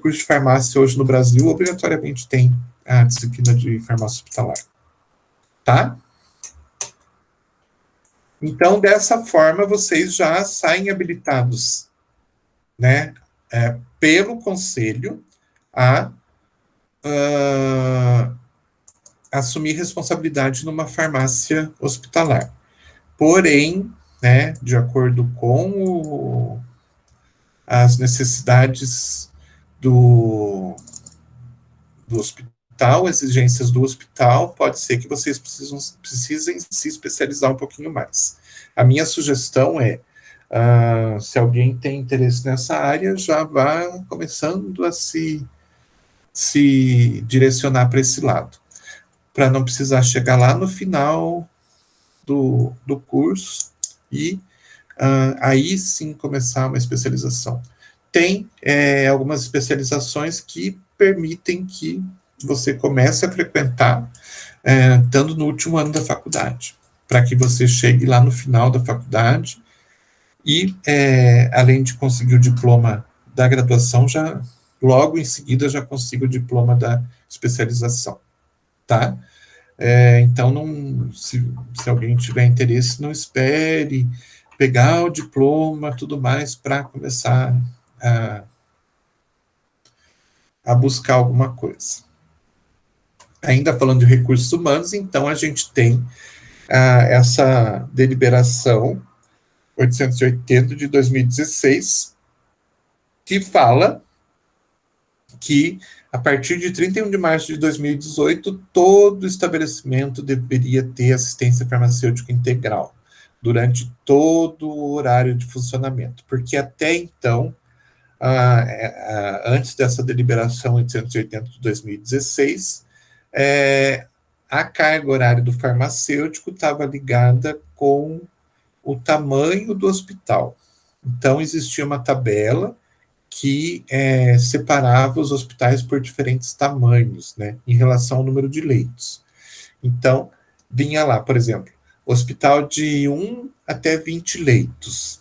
curso de farmácia hoje no Brasil obrigatoriamente tem a disciplina de farmácia hospitalar. Tá? Então, dessa forma, vocês já saem habilitados, né, pelo conselho a assumir responsabilidade numa farmácia hospitalar. Porém, né, de acordo com as necessidades do hospital, exigências do hospital, pode ser que vocês precisem se especializar um pouquinho mais. A minha sugestão é, se alguém tem interesse nessa área, já vá começando a se direcionar para esse lado, para não precisar chegar lá no final do curso e aí sim começar uma especialização. Tem algumas especializações que permitem que você comece a frequentar estando no último ano da faculdade, para que você chegue lá no final da faculdade e, além de conseguir o diploma da graduação, já logo em seguida já consiga o diploma da especialização, tá? Então, se alguém tiver interesse, não espere pegar o diploma, tudo mais, para começar a buscar alguma coisa. Ainda falando de recursos humanos, então a gente tem essa deliberação 880 de 2016, que fala que, a partir de 31 de março de 2018, todo estabelecimento deveria ter assistência farmacêutica integral durante todo o horário de funcionamento, porque até então, antes dessa deliberação 880 de 2016, a carga horária do farmacêutico estava ligada com o tamanho do hospital. Então, existia uma tabela que separava os hospitais por diferentes tamanhos, né, em relação ao número de leitos. Então, vinha lá, por exemplo, hospital de 1 até 20 leitos.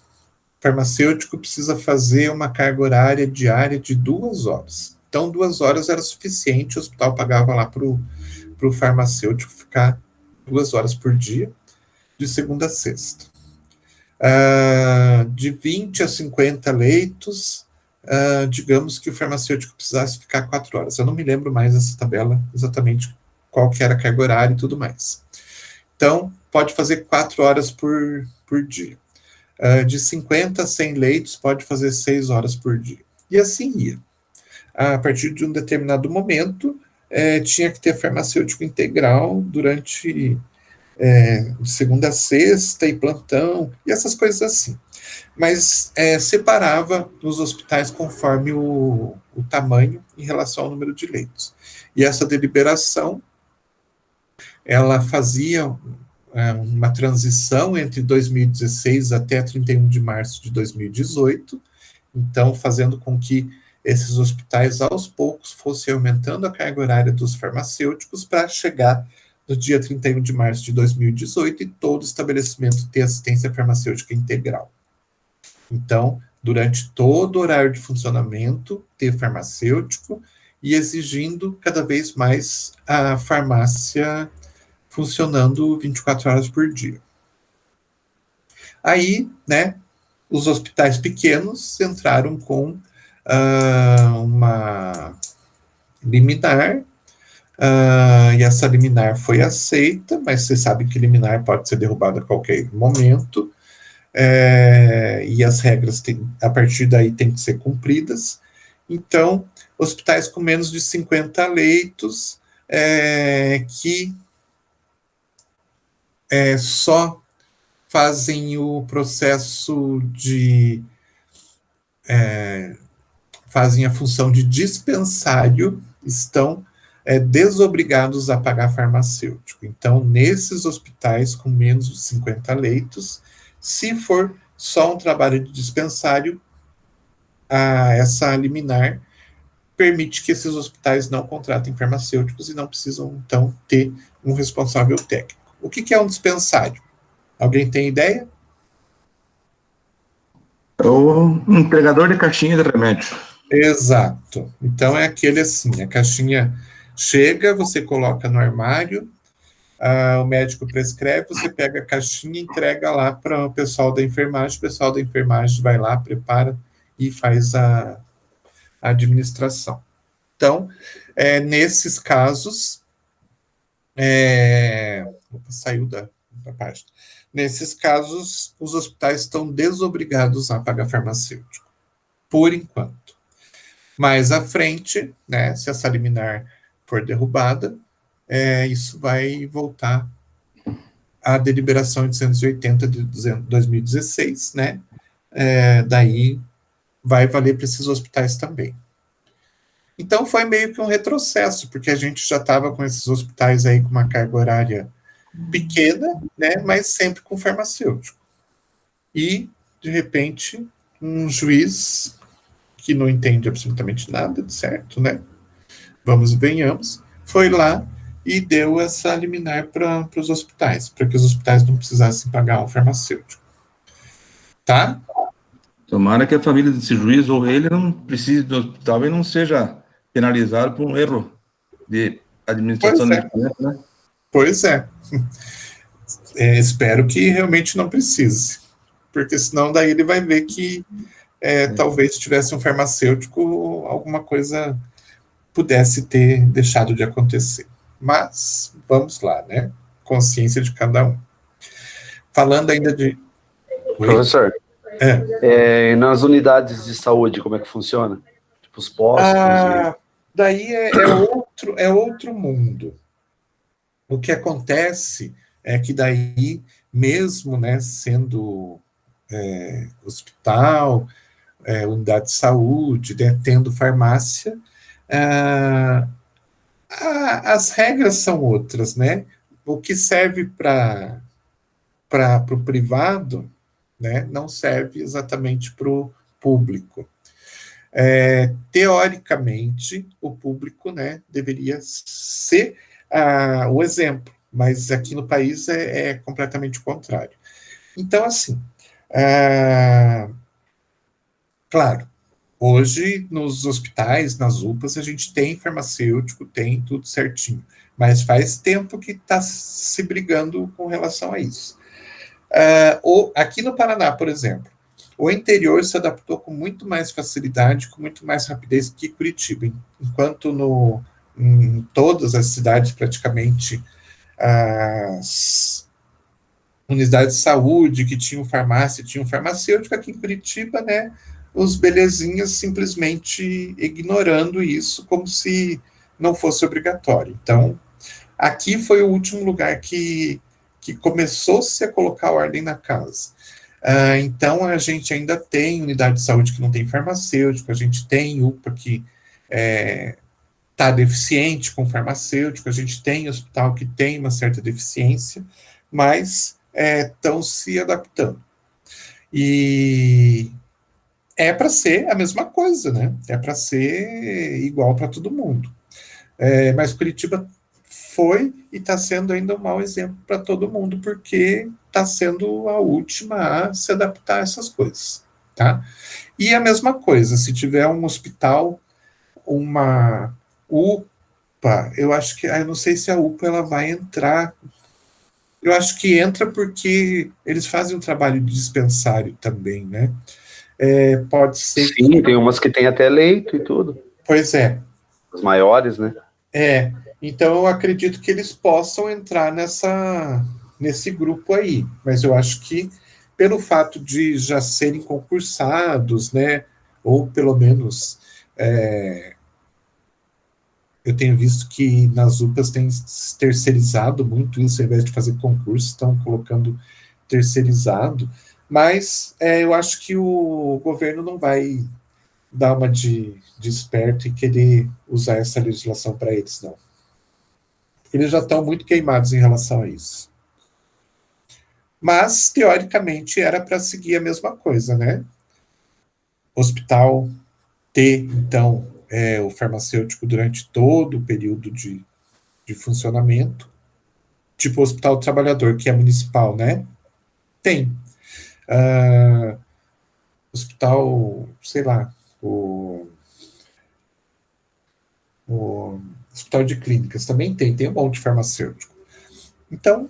O farmacêutico precisa fazer uma carga horária diária de 2 horas. Então, 2 horas era suficiente, o hospital pagava lá para o farmacêutico ficar 2 horas por dia, de segunda a sexta. De 20 a 50 leitos, digamos que o farmacêutico precisasse ficar 4 horas. Eu não me lembro mais dessa tabela, exatamente qual que era a carga horária e tudo mais. Então, pode fazer 4 horas por dia. De 50 a 100 leitos, pode fazer 6 horas por dia. E assim ia. A partir de um determinado momento, tinha que ter farmacêutico integral durante de segunda a sexta e plantão, e essas coisas assim. Mas separava os hospitais conforme o tamanho em relação ao número de leitos. E essa deliberação, ela fazia uma transição entre 2016 até 31 de março de 2018, então fazendo com que esses hospitais, aos poucos, fossem aumentando a carga horária dos farmacêuticos para chegar no dia 31 de março de 2018 e todo estabelecimento ter assistência farmacêutica integral. Então, durante todo o horário de funcionamento, ter farmacêutico e exigindo cada vez mais a farmácia funcionando 24 horas por dia. Aí, né, os hospitais pequenos entraram com uma liminar, e essa liminar foi aceita, mas você sabe que liminar pode ser derrubada a qualquer momento, e as regras a partir daí têm que ser cumpridas. Então, hospitais com menos de 50 leitos, que só fazem o processo de fazem a função de dispensário, estão desobrigados a pagar farmacêutico. Então, nesses hospitais com menos de 50 leitos, se for só um trabalho de dispensário, essa liminar permite que esses hospitais não contratem farmacêuticos e não precisam, então, ter um responsável técnico. O que é um dispensário? Alguém tem ideia? É o entregador de caixinha de remédio. Exato. Então, é aquele assim, a caixinha chega, você coloca no armário, o médico prescreve, você pega a caixinha e entrega lá para o pessoal da enfermagem vai lá, prepara e faz a administração. Então, nesses casos, saiu da página. Nesses casos, os hospitais estão desobrigados a pagar farmacêutico, por enquanto. Mais à frente, né, se essa liminar for derrubada, isso vai voltar à deliberação 880 de 2016, né? Daí vai valer para esses hospitais também. Então foi meio que um retrocesso, porque a gente já estava com esses hospitais aí com uma carga horária pequena, né, mas sempre com farmacêutico. E, de repente, um juiz que não entende absolutamente nada de certo, né? Vamos e venhamos, foi lá e deu essa liminar para os hospitais, para que os hospitais não precisassem pagar um farmacêutico. Tá? Tomara que a família desse juiz ou ele não precise do hospital e não seja penalizado por um erro de administração da doença, né? Pois é. Espero que realmente não precise, porque senão daí ele vai ver que talvez se tivesse um farmacêutico, alguma coisa pudesse ter deixado de acontecer. Mas, vamos lá, né? Consciência de cada um. Falando ainda de... Professor, nas unidades de saúde, como é que funciona? Tipo, os postos? Daí é outro mundo. O que acontece é que daí, mesmo, né, sendo hospital, unidade de saúde, né, tendo farmácia, as regras são outras, né? O que serve para o privado, né, não serve exatamente para o público. Teoricamente, o público, né, deveria ser o exemplo, mas aqui no país é completamente o contrário. Então, assim, claro, hoje nos hospitais, nas UPAs, a gente tem farmacêutico, tem tudo certinho, mas faz tempo que está se brigando com relação a isso. Aqui no Paraná, por exemplo, o interior se adaptou com muito mais facilidade, com muito mais rapidez que Curitiba, enquanto em todas as cidades, praticamente, as unidades de saúde que tinham farmácia, tinham farmacêutico, aqui em Curitiba, né, os belezinhas simplesmente ignorando isso como se não fosse obrigatório. Então, aqui foi o último lugar que começou-se a colocar ordem na casa. Então, a gente ainda tem unidade de saúde que não tem farmacêutico, a gente tem UPA que está deficiente com farmacêutico, a gente tem hospital que tem uma certa deficiência, mas estão se adaptando. E é para ser a mesma coisa, né? É para ser igual para todo mundo. Mas Curitiba foi e está sendo ainda um mau exemplo para todo mundo, porque está sendo a última a se adaptar a essas coisas, tá? E a mesma coisa, se tiver um hospital, uma UPA, eu acho que, eu não sei se a UPA ela vai entrar, eu acho que entra porque eles fazem um trabalho de dispensário também, né? Pode ser. Sim, tem umas que tem até leito e tudo. Pois é. As maiores, né? Então eu acredito que eles possam entrar nesse grupo aí, mas eu acho que pelo fato de já serem concursados, né, ou pelo menos eu tenho visto que nas UPAs tem terceirizado muito isso, ao invés de fazer concurso, estão colocando terceirizado, mas eu acho que o governo não vai dar uma de esperto e querer usar essa legislação para eles, não. Eles já estão muito queimados em relação a isso. Mas, teoricamente, era para seguir a mesma coisa, né? Hospital ter, então, o farmacêutico durante todo o período de funcionamento. Tipo o Hospital do Trabalhador, que é municipal, né? Tem. Hospital, sei lá, o Hospital de Clínicas também tem um monte de farmacêutico. Então,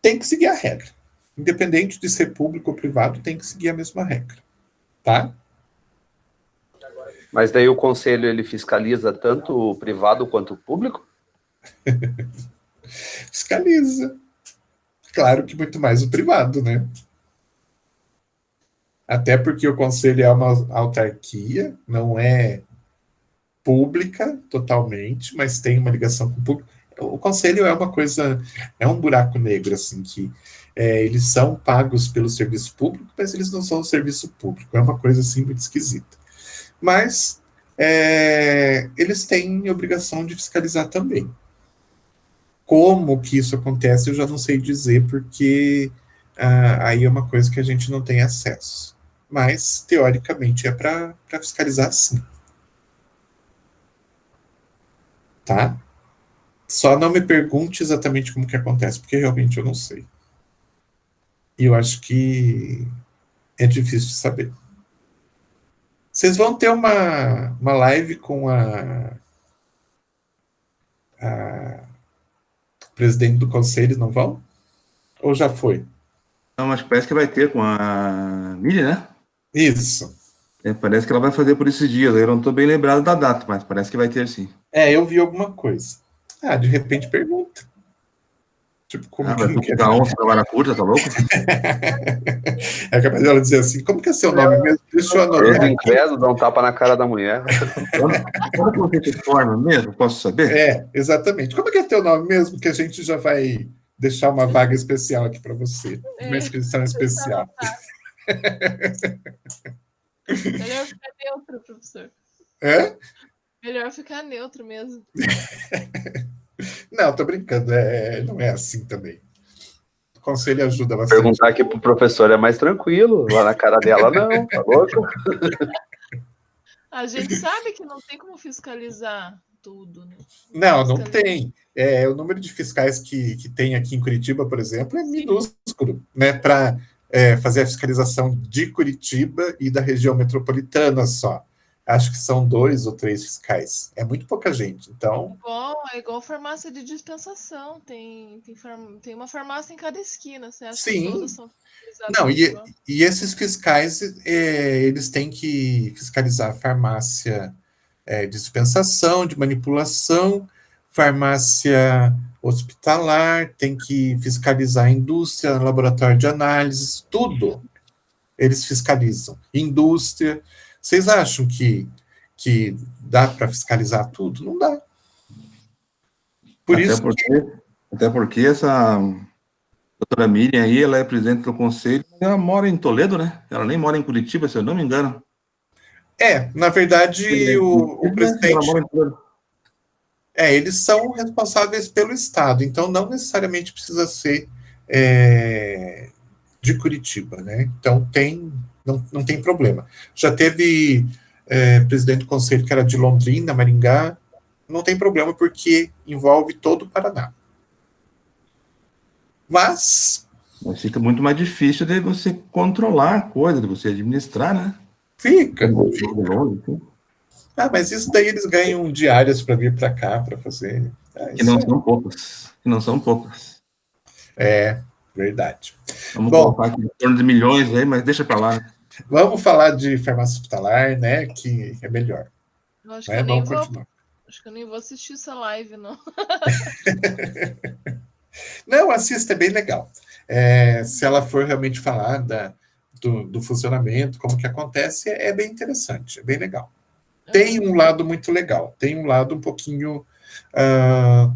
tem que seguir a regra. Independente de ser público ou privado, tem que seguir a mesma regra. Tá? Mas daí o conselho, ele fiscaliza tanto o privado quanto o público? Fiscaliza. Claro que muito mais o privado, né? Até porque o conselho é uma autarquia, não é pública totalmente, mas tem uma ligação com o público. O conselho é uma coisa, é um buraco negro, assim, que eles são pagos pelo serviço público, mas eles não são serviço público, é uma coisa, assim, muito esquisita. Mas eles têm obrigação de fiscalizar também. Como que isso acontece, eu já não sei dizer, porque aí é uma coisa que a gente não tem acesso. Mas, teoricamente, é para fiscalizar, sim. Tá? Só não me pergunte exatamente como que acontece, porque realmente eu não sei. E eu acho que é difícil de saber. Vocês vão ter uma live com a presidente do conselho, não vão? Ou já foi? Não, mas parece que vai ter com a Miriam, né? Isso. Parece que ela vai fazer por esses dias. Eu não estou bem lembrado da data, mas parece que vai ter, sim. Eu vi alguma coisa. De repente pergunta. Tipo, como que não quer dar onça pra vara curta, tá louco? É capaz dela dizer assim, como que é seu nome mesmo? Deixa eu anotar. Incrédulo, dá um tapa na cara da mulher. Como que você se forma mesmo? Posso saber? Exatamente. Como que é teu nome mesmo? Que a gente já vai deixar uma vaga especial aqui para você. Uma inscrição especial. Melhor ficar neutro, professor. Melhor ficar neutro mesmo. Não, tô brincando. Não é assim também. O conselho ajuda bastante. Perguntar aqui pro professor é mais tranquilo. Lá na cara dela, não. Tá louco? A gente sabe que não tem como fiscalizar tudo, né? Não tem. O número de fiscais que tem aqui em Curitiba, por exemplo, é minúsculo, né? Para fazer a fiscalização de Curitiba e da região metropolitana só. Acho que são 2 ou 3 fiscais. É muito pouca gente, então... É igual farmácia de dispensação. Tem uma farmácia em cada esquina. Você acha Sim. que todas são fiscalizadas? Não, e esses fiscais, eles têm que fiscalizar a farmácia de dispensação, de manipulação, farmácia hospitalar, tem que fiscalizar a indústria, laboratório de análises, tudo eles fiscalizam. Indústria... Vocês acham que dá para fiscalizar tudo? Não dá. Até porque essa doutora Miriam aí, ela é presidente do conselho, ela mora em Toledo, né? Ela nem mora em Curitiba, se eu não me engano. Na verdade, o presidente... eles são responsáveis pelo Estado, então não necessariamente precisa ser de Curitiba, né? Então não tem problema. Já teve presidente do conselho que era de Londrina, Maringá, não tem problema porque envolve todo o Paraná. Mas fica muito mais difícil de você controlar a coisa, de você administrar, né? Fica. Mas isso daí eles ganham diárias para vir para cá para fazer. Que não são poucas. Que não são poucas. Verdade. Vamos colocar aqui em torno de milhões aí, mas deixa para lá. Né? Vamos falar de farmácia hospitalar, né? Que é melhor. Eu acho, que vamos continuar. Acho que eu nem vou assistir essa live, não. Não, assista, é bem legal. Se ela for realmente falar do funcionamento, como que acontece, é bem interessante, é bem legal. Tem um lado muito legal, tem um lado um pouquinho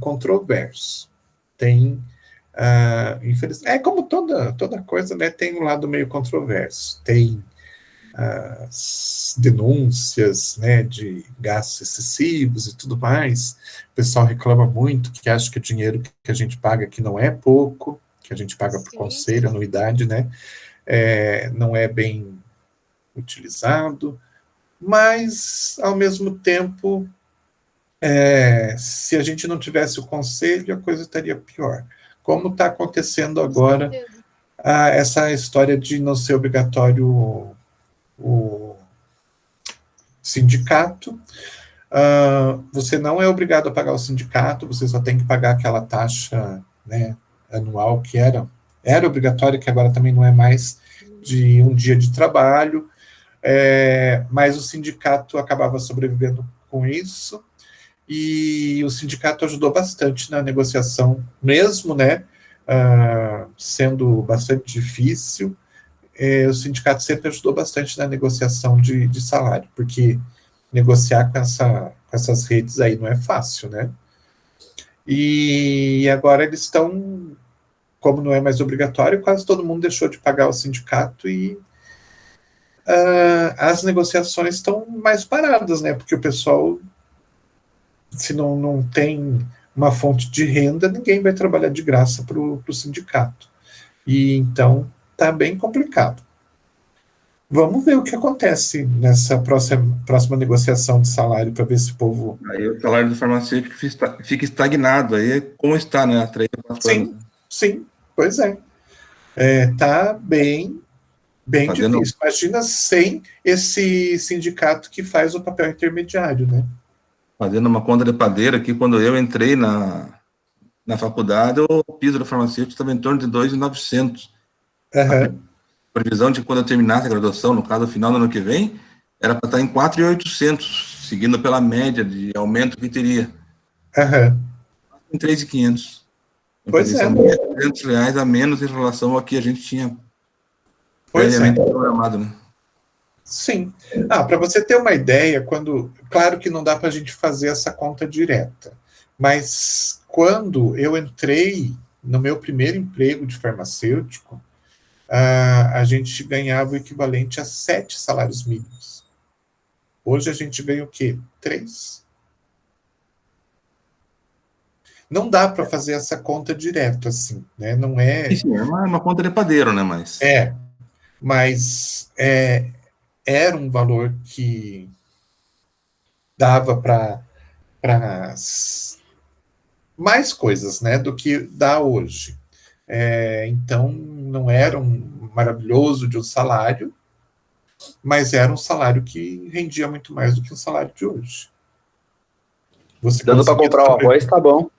controverso. Tem, infelizmente, como toda coisa, né? Tem um lado meio controverso. Tem as denúncias, né, de gastos excessivos e tudo mais. O pessoal reclama muito, que acha que o dinheiro que a gente paga aqui não é pouco, que a gente paga por conselho, anuidade, né, não é bem utilizado, mas, ao mesmo tempo, se a gente não tivesse o conselho, a coisa estaria pior. Como está acontecendo agora essa história de não ser obrigatório o sindicato, você não é obrigado a pagar o sindicato, você só tem que pagar aquela taxa, né, anual que era obrigatória, que agora também não é mais, de um dia de trabalho, mas o sindicato acabava sobrevivendo com isso, e o sindicato ajudou bastante na negociação, mesmo, né, sendo bastante difícil, o sindicato sempre ajudou bastante na negociação de salário, porque negociar com essas redes aí não é fácil, né? E agora eles estão, como não é mais obrigatório, quase todo mundo deixou de pagar o sindicato e as negociações estão mais paradas, né? Porque o pessoal, se não tem uma fonte de renda, ninguém vai trabalhar de graça para o sindicato. E então está bem complicado. Vamos ver o que acontece nessa próxima negociação de salário para ver se o povo... Aí o salário do farmacêutico fica estagnado, aí como está, né? Sim, pois é. Tá bem difícil. Imagina sem esse sindicato que faz o papel intermediário, né? Fazendo uma conta de padeira aqui, quando eu entrei na faculdade, o piso do farmacêutico estava em torno de 2.900. previsão de quando eu terminasse a graduação, no caso, no final do ano que vem, era para estar em 4.800, seguindo pela média de aumento que teria. Em 3.500. Pois é. São R$1.300 a menos em relação ao que a gente tinha previamente programado, né? Sim. Para você ter uma ideia, claro que não dá para a gente fazer essa conta direta, mas quando eu entrei no meu primeiro emprego de farmacêutico, a gente ganhava o equivalente a 7 salários mínimos. Hoje a gente ganha o quê? 3? Não dá para fazer essa conta direto, assim, né? Não é... Sim, é uma conta de padeiro, né? Mas era um valor que dava para mais coisas, né, do que dá hoje. Então, não era um maravilhoso de um salário, mas era um salário que rendia muito mais do que o salário de hoje. Dando para comprar o arroz, tá bom.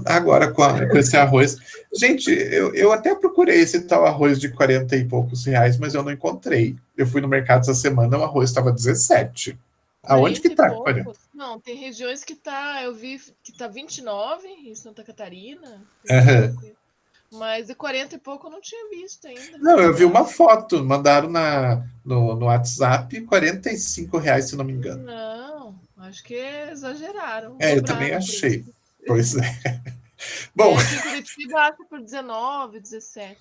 Agora, com esse arroz... Gente, eu até procurei esse tal arroz de 40 e poucos reais, mas eu não encontrei. Eu fui no mercado essa semana, o arroz estava 17. Aonde que tá? 40? Não, tem regiões que tá... Eu vi que tá 29 em Santa Catarina. Mas de 40 e pouco eu não tinha visto ainda. Não, eu vi uma foto, mandaram no WhatsApp, R$45, se não me engano. Não, acho que exageraram. Eu também achei. Pois é. Bom. Aqui em Curitiba acho por 19, 17.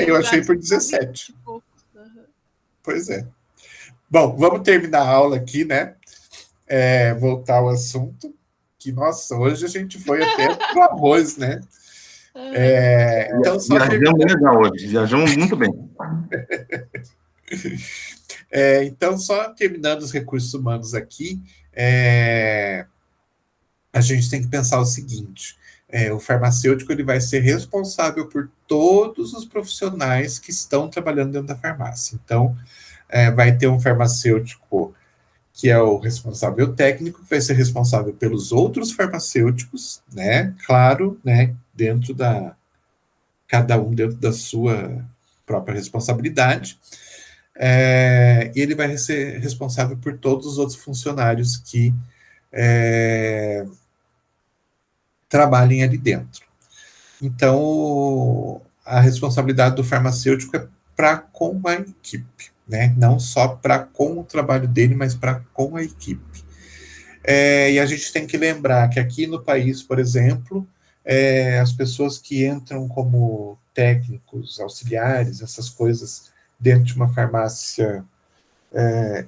Eu achei por 17. Pois é. Bom, vamos terminar a aula aqui, né? Voltar ao assunto. Que, nossa, hoje a gente foi até pro arroz, né? Então, só viajamos legal hoje, viajamos muito bem. Então, só terminando os recursos humanos aqui, a gente tem que pensar o seguinte: o farmacêutico ele vai ser responsável por todos os profissionais que estão trabalhando dentro da farmácia. Então, vai ter um farmacêutico que é o responsável técnico, que vai ser responsável pelos outros farmacêuticos, né? Claro, né? Cada um dentro da sua própria responsabilidade. E ele vai ser responsável por todos os outros funcionários que trabalhem ali dentro. Então, a responsabilidade do farmacêutico é para com a equipe, né? Não só para com o trabalho dele, mas para com a equipe. E a gente tem que lembrar que aqui no país, por exemplo, as pessoas que entram como técnicos, auxiliares, essas coisas, dentro de uma farmácia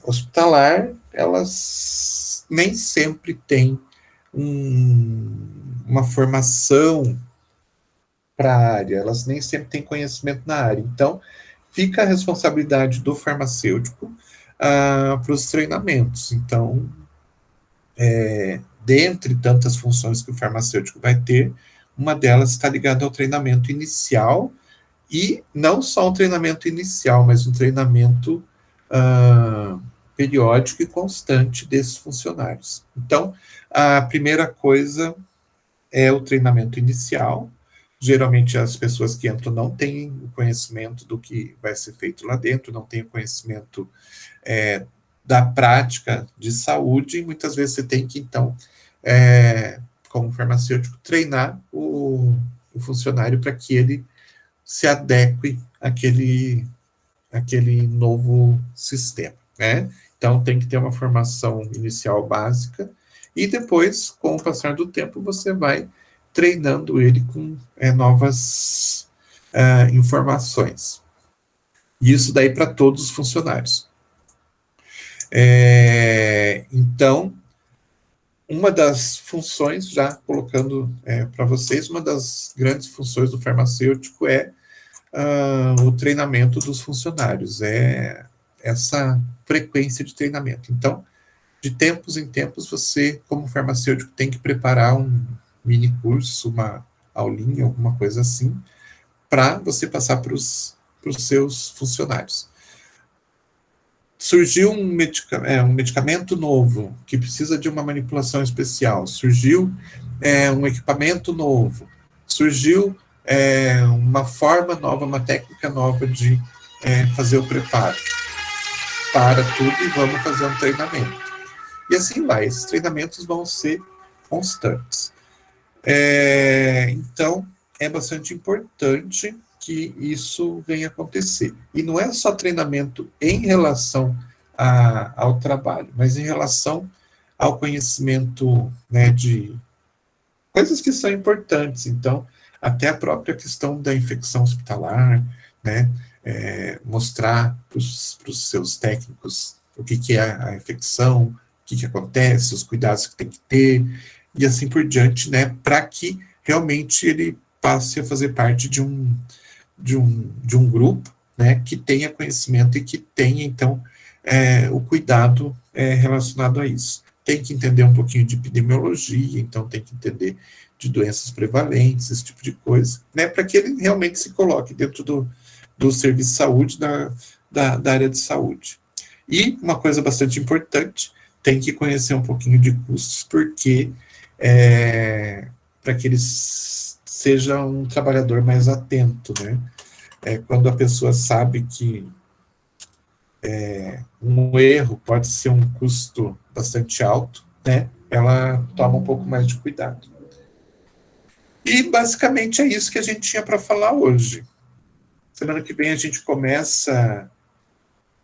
hospitalar, elas nem sempre têm uma formação para a área, elas nem sempre têm conhecimento na área. Então, fica a responsabilidade do farmacêutico para os treinamentos. Então, dentre tantas funções que o farmacêutico vai ter, uma delas está ligada ao treinamento inicial, e não só um treinamento inicial, mas um treinamento periódico e constante desses funcionários. Então, a primeira coisa é o treinamento inicial. Geralmente as pessoas que entram não têm o conhecimento do que vai ser feito lá dentro, não têm o conhecimento da prática de saúde, e muitas vezes você tem que, então, como farmacêutico, treinar o funcionário para que ele se adeque àquele novo sistema, né? Então, tem que ter uma formação inicial básica, e depois, com o passar do tempo, você vai treinando ele com novas informações. E isso daí para todos os funcionários. Então, uma das funções, já colocando para vocês, uma das grandes funções do farmacêutico é o treinamento dos funcionários, essa frequência de treinamento. Então, de tempos em tempos, você, como farmacêutico, tem que preparar um mini curso, uma aulinha, alguma coisa assim, para você passar para os seus funcionários. Surgiu um medicamento novo, que precisa de uma manipulação especial, surgiu um equipamento novo, surgiu uma forma nova, uma técnica nova de fazer o preparo. Para tudo e vamos fazer um treinamento. E assim vai, esses treinamentos vão ser constantes. Então, é bastante importante que isso venha acontecer. E não é só treinamento em relação ao trabalho, mas em relação ao conhecimento, né, de coisas que são importantes. Então, até a própria questão da infecção hospitalar, né, mostrar para os seus técnicos o que é a infecção, o que acontece, os cuidados que tem que ter, e assim por diante, né, para que realmente ele passe a fazer parte de um grupo, né, que tenha conhecimento e que tenha, então, o cuidado relacionado a isso. Tem que entender um pouquinho de epidemiologia, então tem que entender de doenças prevalentes, esse tipo de coisa, né, para que ele realmente se coloque dentro do serviço de saúde, da área de saúde. E uma coisa bastante importante, tem que conhecer um pouquinho de custos, porque para que ele seja um trabalhador mais atento, né? Quando a pessoa sabe que um erro pode ser um custo bastante alto, né? Ela toma um pouco mais de cuidado. E basicamente é isso que a gente tinha para falar hoje. Semana que vem a gente começa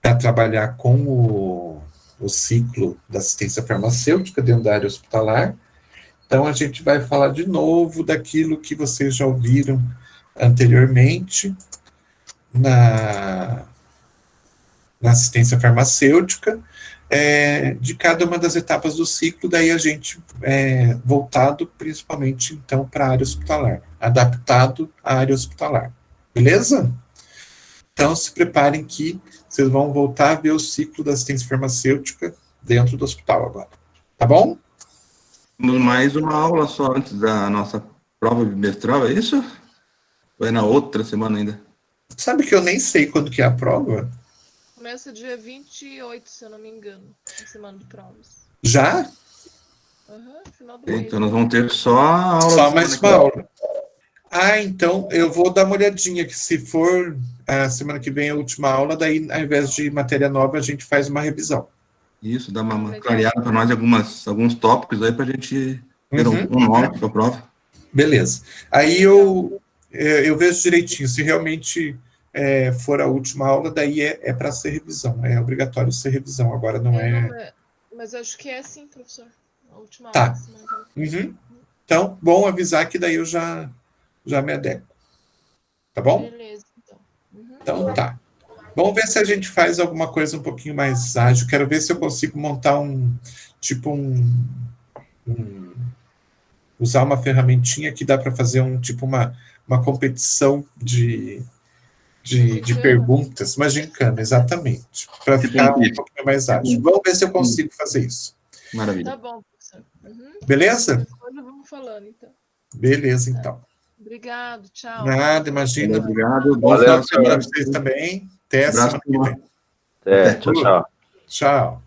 a trabalhar com o ciclo da assistência farmacêutica dentro da área hospitalar. Então, a gente vai falar de novo daquilo que vocês já ouviram anteriormente na assistência farmacêutica, de cada uma das etapas do ciclo, daí a gente voltado principalmente, então, para a área hospitalar, adaptado à área hospitalar. Beleza? Então, se preparem que vocês vão voltar a ver o ciclo da assistência farmacêutica dentro do hospital agora. Tá bom? Mais uma aula só antes da nossa prova bimestral, é isso? Ou é na outra semana ainda? Sabe que eu nem sei quando que é a prova? Começa dia 28, se eu não me engano, a semana de provas. Já? Final do mês. Então nós vamos ter só a aula. Só mais uma aula. Então eu vou dar uma olhadinha, que se for a semana que vem a última aula, daí ao invés de matéria nova, a gente faz uma revisão. Isso, dá uma clareada para nós alguns tópicos aí para a gente ter um nome para a prova. Beleza. Aí eu vejo direitinho, se realmente for a última aula, daí é para ser revisão, é obrigatório ser revisão, agora não é... Mas acho que é sim, professor, a última aula. Tá. Então, bom avisar que daí eu já me adequo. Tá bom? Beleza, então. Então tá. Vamos ver se a gente faz alguma coisa um pouquinho mais ágil. Quero ver se eu consigo montar usar uma ferramentinha que dá para fazer uma competição de perguntas, uma gincana, exatamente, para ficar um pouquinho mais ágil. Vamos ver se eu consigo fazer isso. Maravilha. Tá bom, professor. Beleza? Depois vamos falando, então. Beleza, então. Obrigado, tchau. Nada, imagina. Obrigado. Bom final de semana para vocês também. Até a semana que vem. Tchau, tchau. Tchau.